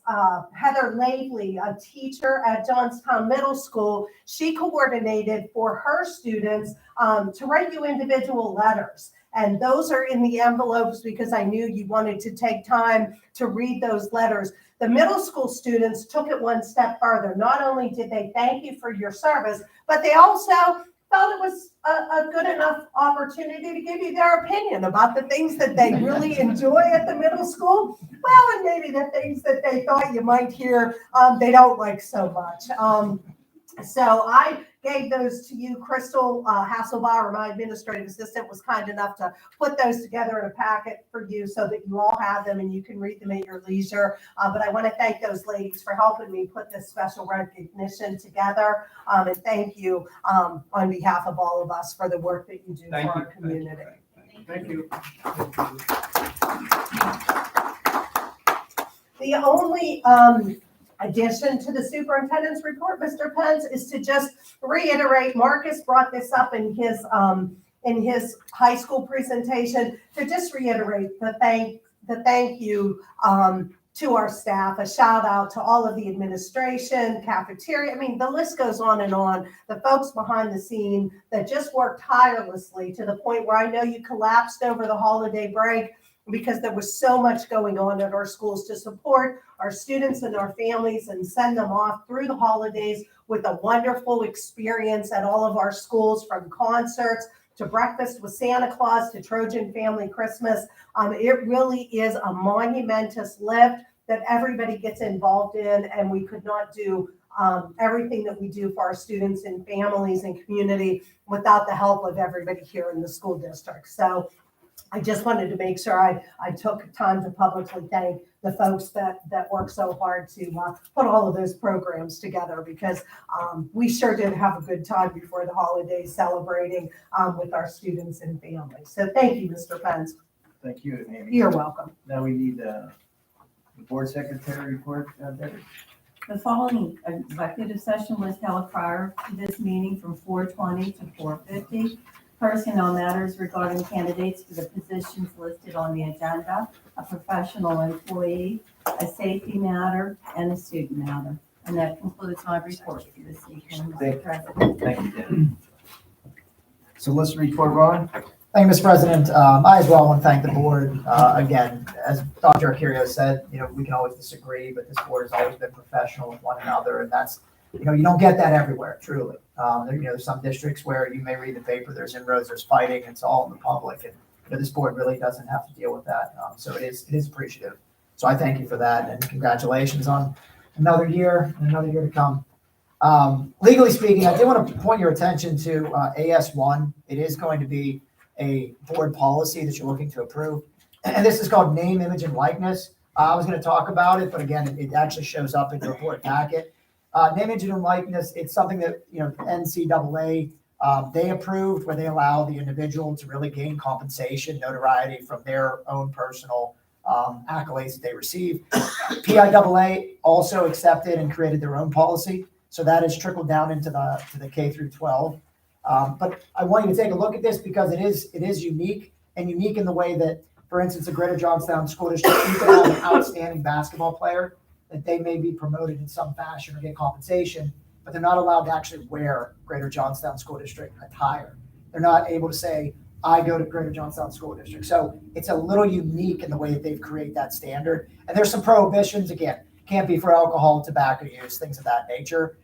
Heather Lavely, a teacher at Johnstown Middle School, she coordinated for her students to write you individual letters. And those are in the envelopes because I knew you wanted to take time to read those letters. The middle school students took it one step further. Not only did they thank you for your service, but they also felt it was a good enough opportunity to give you their opinion about the things that they really enjoy at the middle school. Well, and maybe the things that they thought you might hear they don't like so much. So I gave those to you. Crystal Hasselbauer, my administrative assistant, was kind enough to put those together in a packet for you so that you all have them and you can read them at your leisure. But I want to thank those ladies for helping me put this special recognition together. And thank you on behalf of all of us for the work that you do for our community. Thank you. The only addition to the superintendent's report, Mr. Pence, is to just reiterate, Marcus brought this up in his high school presentation, to just reiterate the thank you to our staff, a shout out to all of the administration, cafeteria. I mean, the list goes on and on. The folks behind the scene that just worked tirelessly to the point where I know you collapsed over the holiday break, because there was so much going on at our schools to support our students and our families and send them off through the holidays with a wonderful experience at all of our schools, from concerts to breakfast with Santa Claus to Trojan Family Christmas. It really is a monumentous lift that everybody gets involved in, and we could not do everything that we do for our students and families and community without the help of everybody here in the school district. So I just wanted to make sure I took time to publicly thank the folks that work so hard to put all of those programs together, because we sure did have a good time before the holidays celebrating with our students and families. So thank you, Mr. Pence. Thank you, Amy. You're welcome. Now we need the board secretary report, Debbie. The following executive session was held prior to this meeting from 4:20 to 4:50. Personnel matters regarding candidates for the positions listed on the agenda, a professional employee, a safety matter, and a student matter. And that concludes my report for this evening, Mr. Thank- President. Thank you, Dan. Solicitor report, Ron? Thank you, Mr. President. I as well want to thank the board. Again, as Dr. Akirio said, we can always disagree, but this board has always been professional with one another, and that's, you don't get that everywhere, truly. There's some districts where you may read the paper, there's inroads, there's fighting, it's all in the public, and this board really doesn't have to deal with that. So it is appreciative. So I thank you for that, and congratulations on another year and another year to come. Legally speaking, I did want to point your attention to AS1. It is going to be a board policy that you're looking to approve. And this is called name, image, and likeness. I was going to talk about it, but again, it actually shows up in your board packet. Name, image, and likeness, it's something that, NCAA, they approved, where they allow the individual to really gain compensation, notoriety from their own personal accolades that they receive. PIAA also accepted and created their own policy. So that has trickled down into the K through 12. But I want you to take a look at this because it is unique, and unique in the way that, for instance, the Greater Johnstown School District, you can have an outstanding basketball player that they may be promoted in some fashion or get compensation, but they're not allowed to actually wear Greater Johnstown School District attire. They're not able to say, I go to Greater Johnstown School District. So it's a little unique in the way that they've created that standard. And there's some prohibitions, again, can't be for alcohol, tobacco use, things of that nature.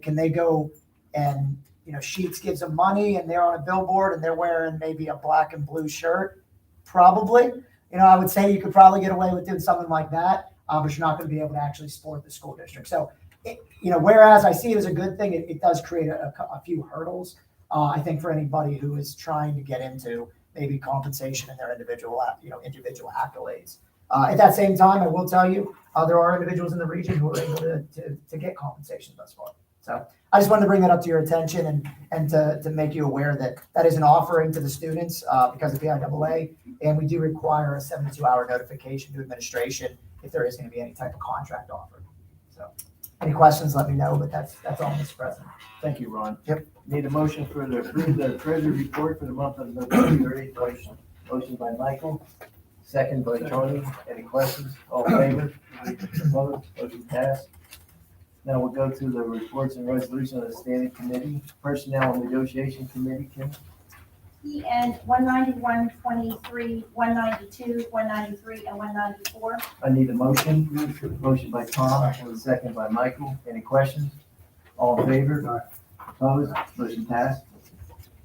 Can they go and, Sheets gives them money and they're on a billboard and they're wearing maybe a black and blue shirt? Probably. I would say you could probably get away with doing something like that, but you're not going to be able to actually support the school district. So, whereas I see it as a good thing, it does create a few hurdles, I think, for anybody who is trying to get into maybe compensation in their individual accolades. At that same time, I will tell you, there are individuals in the region who are able to get compensation thus far. So I just wanted to bring that up to your attention and to make you aware that that is an offering to the students because of PIAA, and we do require a 72-hour notification to administration if there is going to be any type of contract offered. So any questions, let me know, but that's all, Mr. President. Thank you, Ron. Yep. Need a motion for the approve the treasury report for the month of November 30th. Motion by Michael, second by Tony. Any questions? All in favor? Opposed? Motion passed. Now we'll go to the reports and resolution of the standing committee, personnel and negotiation committee. Kim? PN 191, 23, 192, 193, and 194. I need a motion. Motion by Tom, and a second by Michael. Any questions? All in favor? Opposed? Motion passed.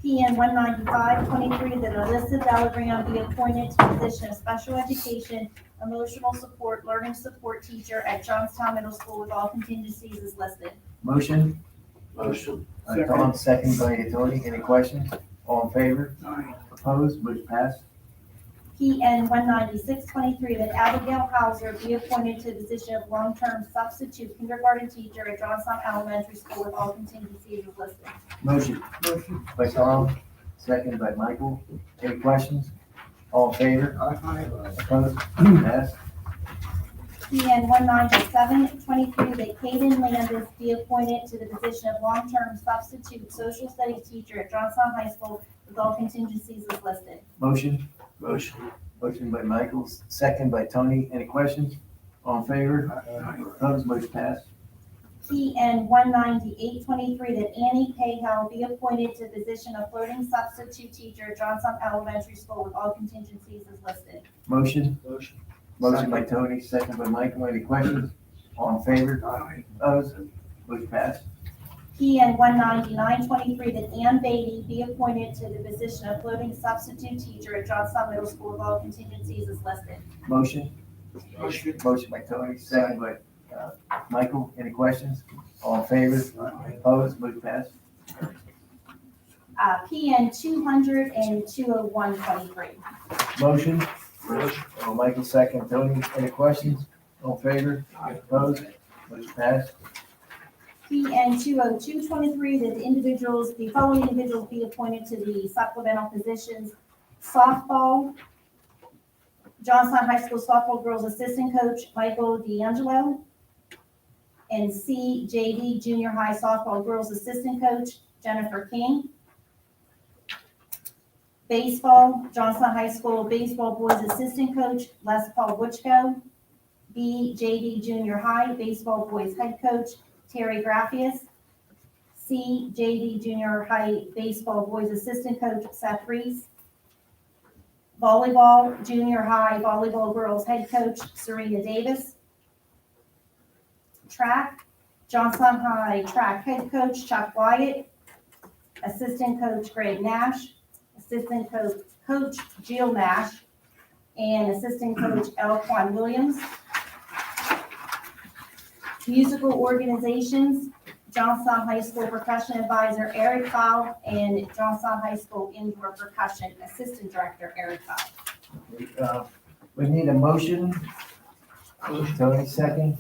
PN 195, 23 that are listed, Valerie Brown be appointed to the position of special education, emotional support, learning support teacher at Johnstown Middle School with all contingencies as listed. Motion. Tom, second by Tony. Any questions? All in favor? Opposed? Motion passed. PN 196, 23 that Abigail Hauser be appointed to the position of long-term substitute kindergarten teacher at Johnstown Elementary School with all contingencies as listed. Motion by Tom, second by Michael. Any questions? All in favor? Opposed? Passed. PN 197, 23 that Kaden Landis be appointed to the position of long-term substitute social studies teacher at Johnstown High School with all contingencies as listed. Motion by Michael, second by Tony. Any questions? All in favor? Opposed? Motion passed. PN 198, 23 that Annie Cahill be appointed to the position of floating substitute teacher at Johnstown Elementary School with all contingencies as listed. Motion by Tony, second by Michael. Any questions? All in favor? Opposed? Motion passed. PN 199, 23 that Ann Beatty be appointed to the position of floating substitute teacher at Johnstown Middle School with all contingencies as listed. Motion by Tony, second by Michael. Any questions? All in favor? Opposed? Motion passed. PN 200 and 201, 23. Motion. Michael, second. Tony, any questions? All in favor? Opposed? Motion passed. PN 202, 23 that the following individuals be appointed to the supplemental positions: softball, Johnstown High School softball girls assistant coach Michael D'Angelo, and CJD junior high softball girls assistant coach Jennifer King. Baseball, Johnstown High School baseball boys assistant coach Les Paul Witchko B, JD Junior High Baseball Boys Head Coach Terry Graffius. C, JD Junior High Baseball Boys Assistant Coach Seth Reese. Volleyball Junior High Volleyball Girls Head Coach Serena Davis. Track, Johnstown High Track Head Coach Chuck Wyatt. Assistant Coach Greg Nash. Assistant Coach Jill Nash. And Assistant Coach Elquan Williams. Musical organizations, Johnstown High School Percussion Advisor Eric Fowl and Johnstown High School Indoor Percussion Assistant Director Eric Fowl. We need a motion. Tony, second.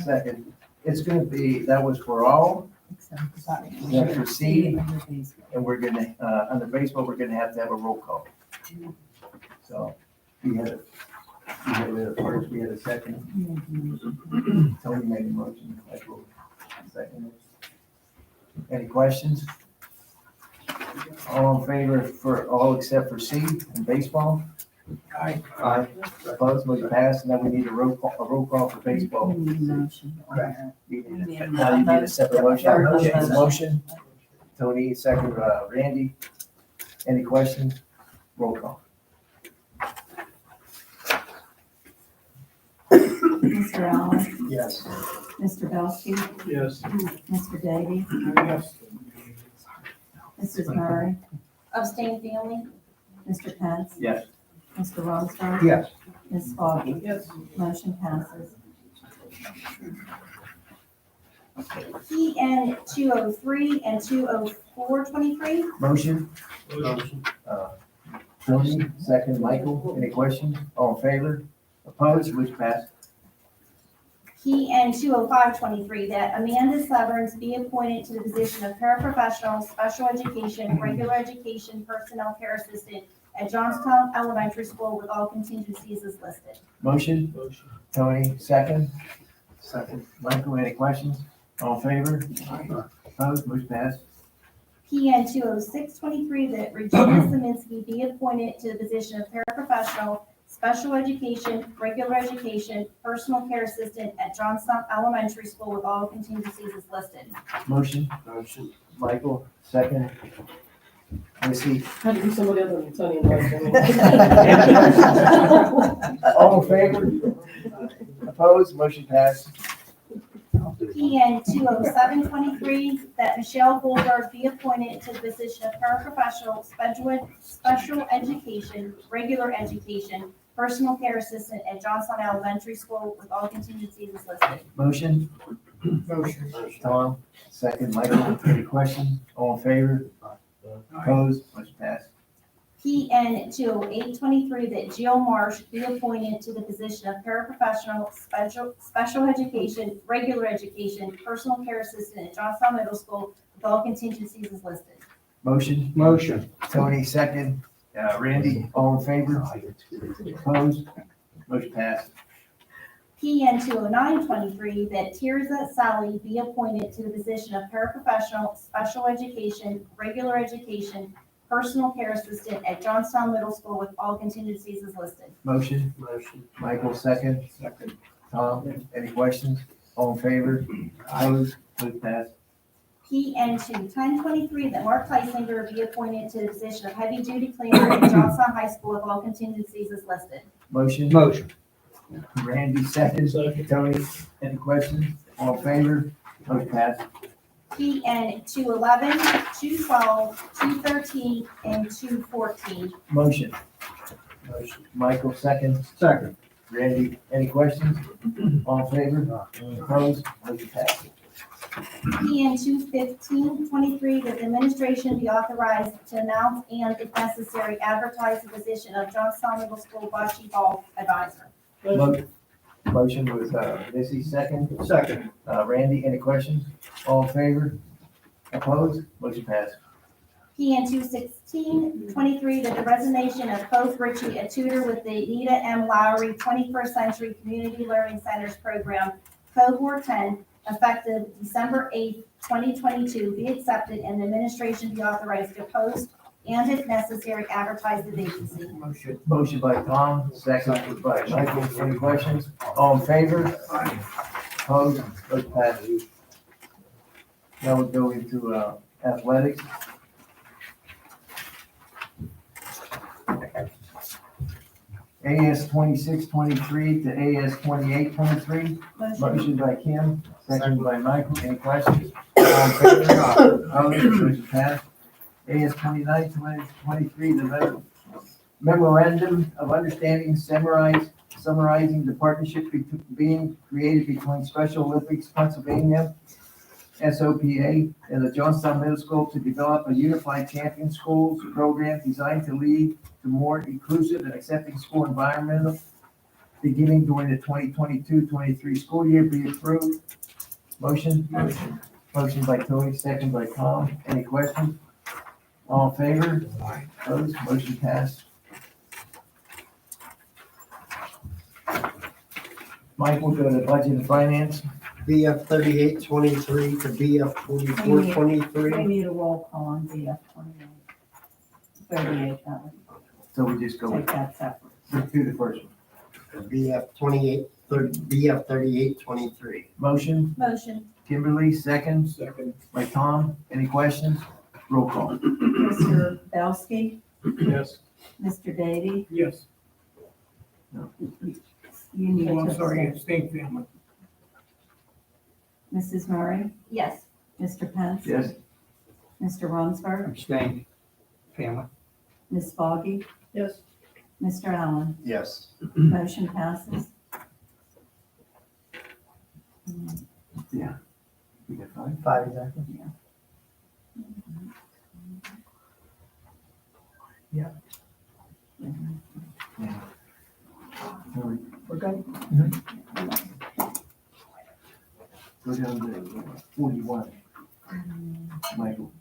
Second. It's gonna be, that was for all, except for C, and we're gonna, under baseball, we're gonna have to have a roll call. So, we had a first, we had a second. Tony made a motion, Michael seconded. Any questions? All in favor for all except for C in baseball? Aye. Aye. Opposed, motion passed, and then we need a roll call for baseball. Now you need a separate motion. Motion. Tony, second, Randy. Any questions? Roll call. Mr. Allen, Yes. Mr. Belsky, Yes. Mr. Davy, Yes. Mrs. Murray, Abstain family. Mr. Pence, Yes. Mr. Rosberg, Yes. Ms. Foggy. Yes. Motion passes. PN 203 and 20423. Motion. Tony, second, Michael. Any questions? All in favor? Opposed, motion passed. PN 20523, that Amanda Severance be appointed to the position of paraprofessional, special education, regular education, personnel care assistant at Johnstown Elementary School with all contingencies as listed. Motion. Tony, second. Second. Michael, any questions? All in favor? Opposed, motion passed. PN 20623, that Regina Saminsky be appointed to the position of paraprofessional, special education, regular education, personal care assistant at Johnstown Elementary School with all contingencies as listed. Motion. Michael, second. Missy. Had to be somebody other than Tony and All in favor? Opposed, motion passed. PN 20723, that Michelle Goldberg be appointed to the position of paraprofessional, special education, regular education, personal care assistant at Johnstown Elementary School with all contingencies as listed. Motion. Tom, second. Michael, any questions? All in favor? Opposed, motion passed. PN 20823, that Jill Marsh be appointed to the position of paraprofessional, special education, regular education, personal care assistant at Johnstown Middle School with all contingencies as listed. Motion. Tony, second. Randy, all in favor? Opposed, motion passed. PN 20923, that Tirza Sally be appointed to the position of paraprofessional, special education, regular education, personal care assistant at Johnstown Middle School with all contingencies as listed. Motion. Michael, second. Tom, any questions? All in favor? Opposed, motion passed. PN 21023, that Mark Heisinger be appointed to the position of heavy duty cleaner at Johnstown High School with all contingencies as listed. Motion. Randy, second. Tony, any questions? All in favor? Motion passed. PN 211, 212, 213, and 214. Motion. Michael, second. Randy, any questions? All in favor? Opposed? Motion passed. PN 21523, that the administration be authorized to announce and, if necessary, advertise the position of Johnstown Middle School bocce ball advisor. Motion was, Missy, second. Randy, any questions? All in favor? Opposed? Motion passed. PN 21623, that the resignation of Both Ritchie, a tutor with the Nita M. Lowry 21st Century Community Learning Centers Program, Cohort 10, effective December 8th, 2022, be accepted and the administration be authorized to post and if necessary, advertise the vacancy. Motion by Tom, second by Michael. Any questions? All in favor? Opposed? Motion passes. Now we'll go into athletics. AS 26-23 to AS 28-23. Motion. Motion by Kim, second by Michael. Any questions? All in favor? Opposed? Motion passed. AS 29-23, the memorandum of understanding summarizing the partnership being created between Special Olympics Pennsylvania, SOPA, and the Johnstown Middle School to develop a unified champion schools program designed to lead to more inclusive and accepting school environment beginning during the 2022-23 school year. Be approved. Motion? Motion by Tony, second by Tom. Any questions? All in favor? Opposed? Motion passed. Mike, we'll go to budget and finance. BF 3823 to BF 4423. We need a roll call on BF 28. 38, that would So we just go take that separate. through the first one. BF 3823. Motion, Motion. Kimberly, second by Tom. Any questions? Roll call. Mr. Belsky, Yes. Mr. Davy, Yes. you need to Oh, I'm sorry, abstain. abstain family. Mrs. Murray, Yes. Mr. Pence, Yes. Mr. Runsberg, Abstain family. Ms. Foggy, Yes. Mr. Allen. Yes. Motion passes. We got five. 5 exactly. We're good. Go down to 41. Michael.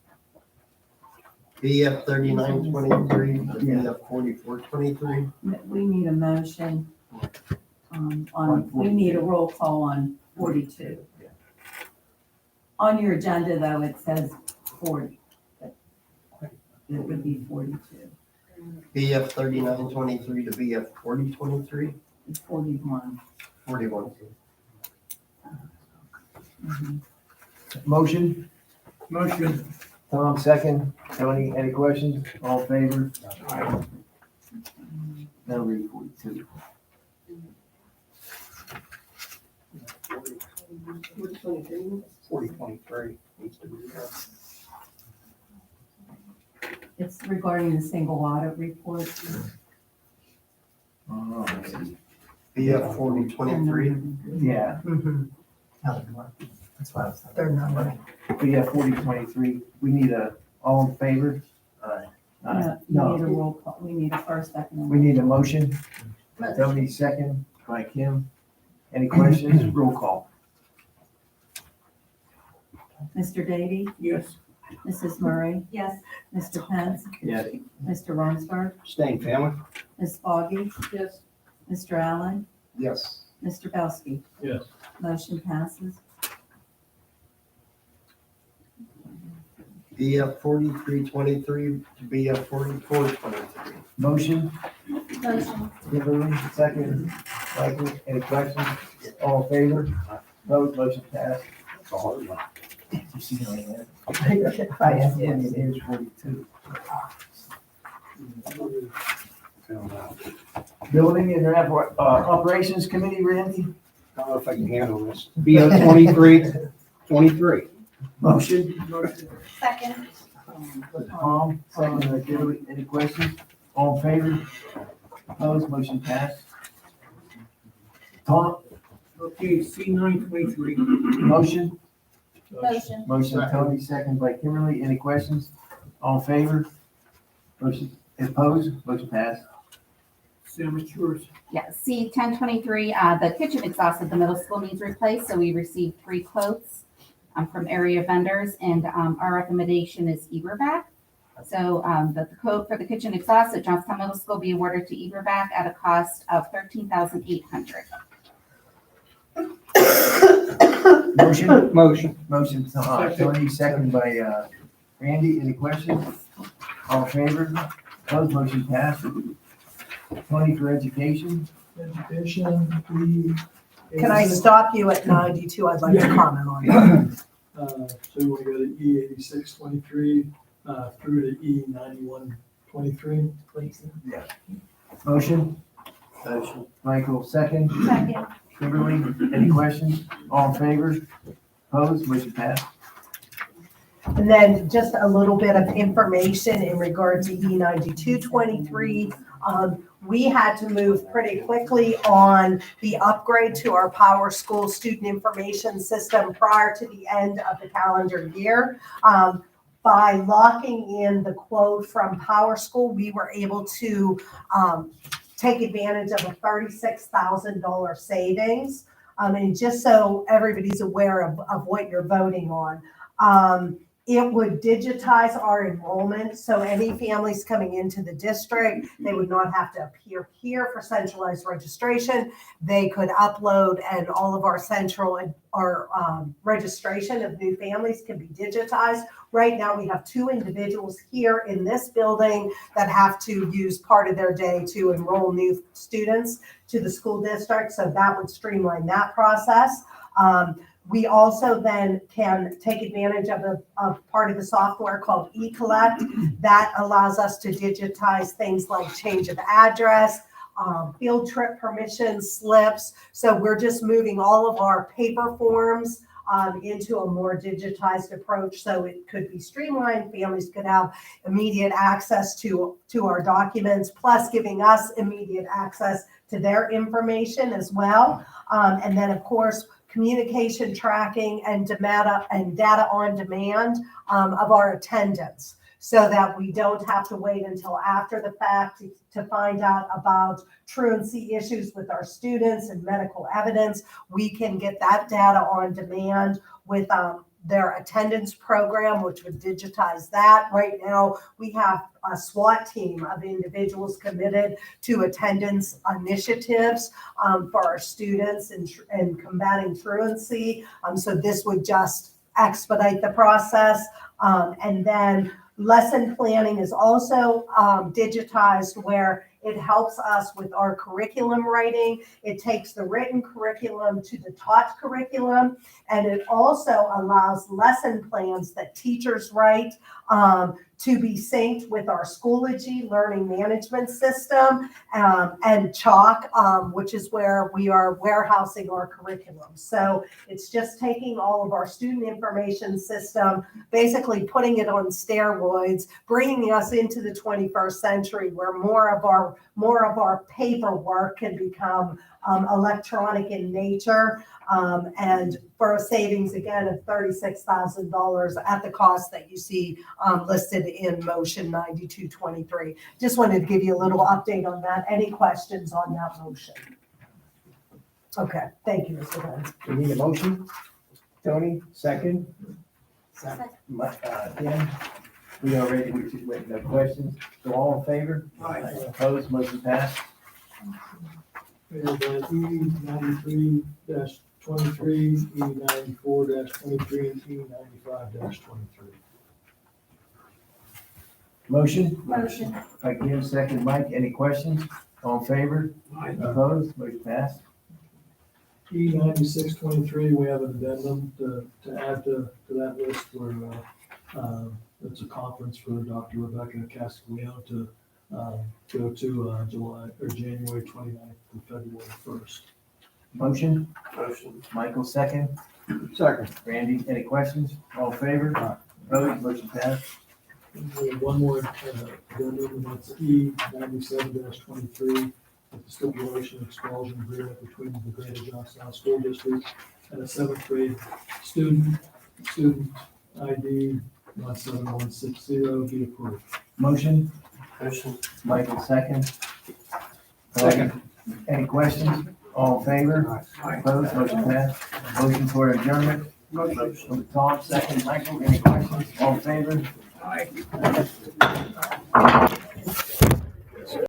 BF 3923 to BF 4423. We need a motion we need a roll call on 42. On your agenda, though, it says 40, but it would be 42. BF 3923 to BF 4023. It's 41. 41. Mhm. Motion, Motion. Tom, second. Tony, any questions? All in favor? Now read 42. 4023 needs to be there. It's regarding the single audit report. Oh, I see. BF 4023. Yeah, That's why I was. They're not. we have 4023. We need a, all in favor? You No, need a roll call. We need a first, second. and we need a motion. Motion. Tony, second by Kim. Any questions? Roll call. Mr. Davy, Yes. Mrs. Murray, Yes. Mr. Pence, Yes. Mr. Runsberg, Abstain family. Ms. Foggy, Yes. Mr. Allen, Yes. Mr. Belsky. Yes. Motion passes. BF 4323 to BF 4423. Motion, Motion. Kimberly, second. Michael, any questions? All in favor? Vote, motion passed. You see how I have? Here's 42. Building and Operations Committee, Randy? I don't know if I can handle this. BO 2323. Motion, Second. Tom, second by Kimberly, any questions? All in favor? Opposed, motion passed. Tom, Okay, C923. motion? Motion. Motion Tony, second by Kimberly. Any questions? All in favor? Motion opposed? Motion passed. Sam, it's yours. Yeah, C 1023, the kitchen exhaust at the middle school needs replaced, so we received 3 quotes from area vendors, and our recommendation is Eberback. So the quote for the kitchen exhaust at Johnstown Middle School be awarded to Eberback at a cost of $13,800. Motion? Motion. Motion, Tony, second by Randy. Any questions? All in favor? Opposed, motion passed. 20 for education. Education, E. Can I stop you at 92? I'd like to comment on that. So you want to go to E 8623 through to E 9123, please? Yeah. Motion? Motion. Michael, second. Second. Kimberly, any questions? All in favor? Opposed, motion passed. And then just a little bit of information in regard to E 9223. We had to move pretty quickly on the upgrade to our Power School student information system prior to the end of the calendar year. By locking in the quote from Power School, we were able to take advantage of a $36,000 savings. And just so everybody's aware of what you're voting on, it would digitize our enrollment, so any families coming into the district, they would not have to appear here for centralized registration. They could upload, and all of our registration of new families can be digitized. Right now, we have 2 individuals here in this building that have to use part of their day to enroll new students to the school district, so that would streamline that process. We also then can take advantage of part of the software called eCollect that allows us to digitize things like change of address, field trip permission slips. So we're just moving all of our paper forms into a more digitized approach, so it could be streamlined. Families could have immediate access to our documents, plus giving us immediate access to their information as well. And then, of course, communication tracking and data on demand of our attendance, so that we don't have to wait until after the fact to find out about truancy issues with our students and medical evidence. We can get that data on demand with their attendance program, which would digitize that. Right now, we have a SWAT team of individuals committed to attendance initiatives for our students and combating truancy. So this would just expedite the process. And then lesson planning is also digitized, where it helps us with our curriculum writing. It takes the written curriculum to the taught curriculum, and it also allows lesson plans that teachers write to be synced with our Schoology learning management system and Chalk, which is where we are warehousing our curriculum. So it's just taking all of our student information system, basically putting it on steroids, bringing us into the 21st century, where more of our paperwork can become electronic in nature, and for a savings again of $36,000 at the cost that you see listed in motion 9223. Just wanted to give you a little update on that. Any questions on that motion? Okay, thank you, Mr. Benz. We need a motion. Tony, second. Dan, we are ready with no questions. So all in favor? Aye. Opposed, motion passed. We have E 93-23, E 94-23, and E 95-23. Motion? Motion. By Kim, second Mike. Any questions? All in favor? Aye. Opposed, motion passed. E 96-23, we have an addendum to add to that list where it's a conference for Dr. Rebecca Castiglione to go to January 29th to February 1st. Motion? Motion. Michael, second. Second. Randy, any questions? All in favor? Opposed, motion passed. We have one more addendum, and that's E 97-23, with the stipulation expulsion agreement between the Greater Johnstown School District and a 7th grade student ID 17160 be approved. Motion? Motion. Michael, second. Second. Any questions? All in favor? Opposed, motion passed. Motion for adjournment? Motion. Tom, second. Michael, any questions? All in favor? Aye.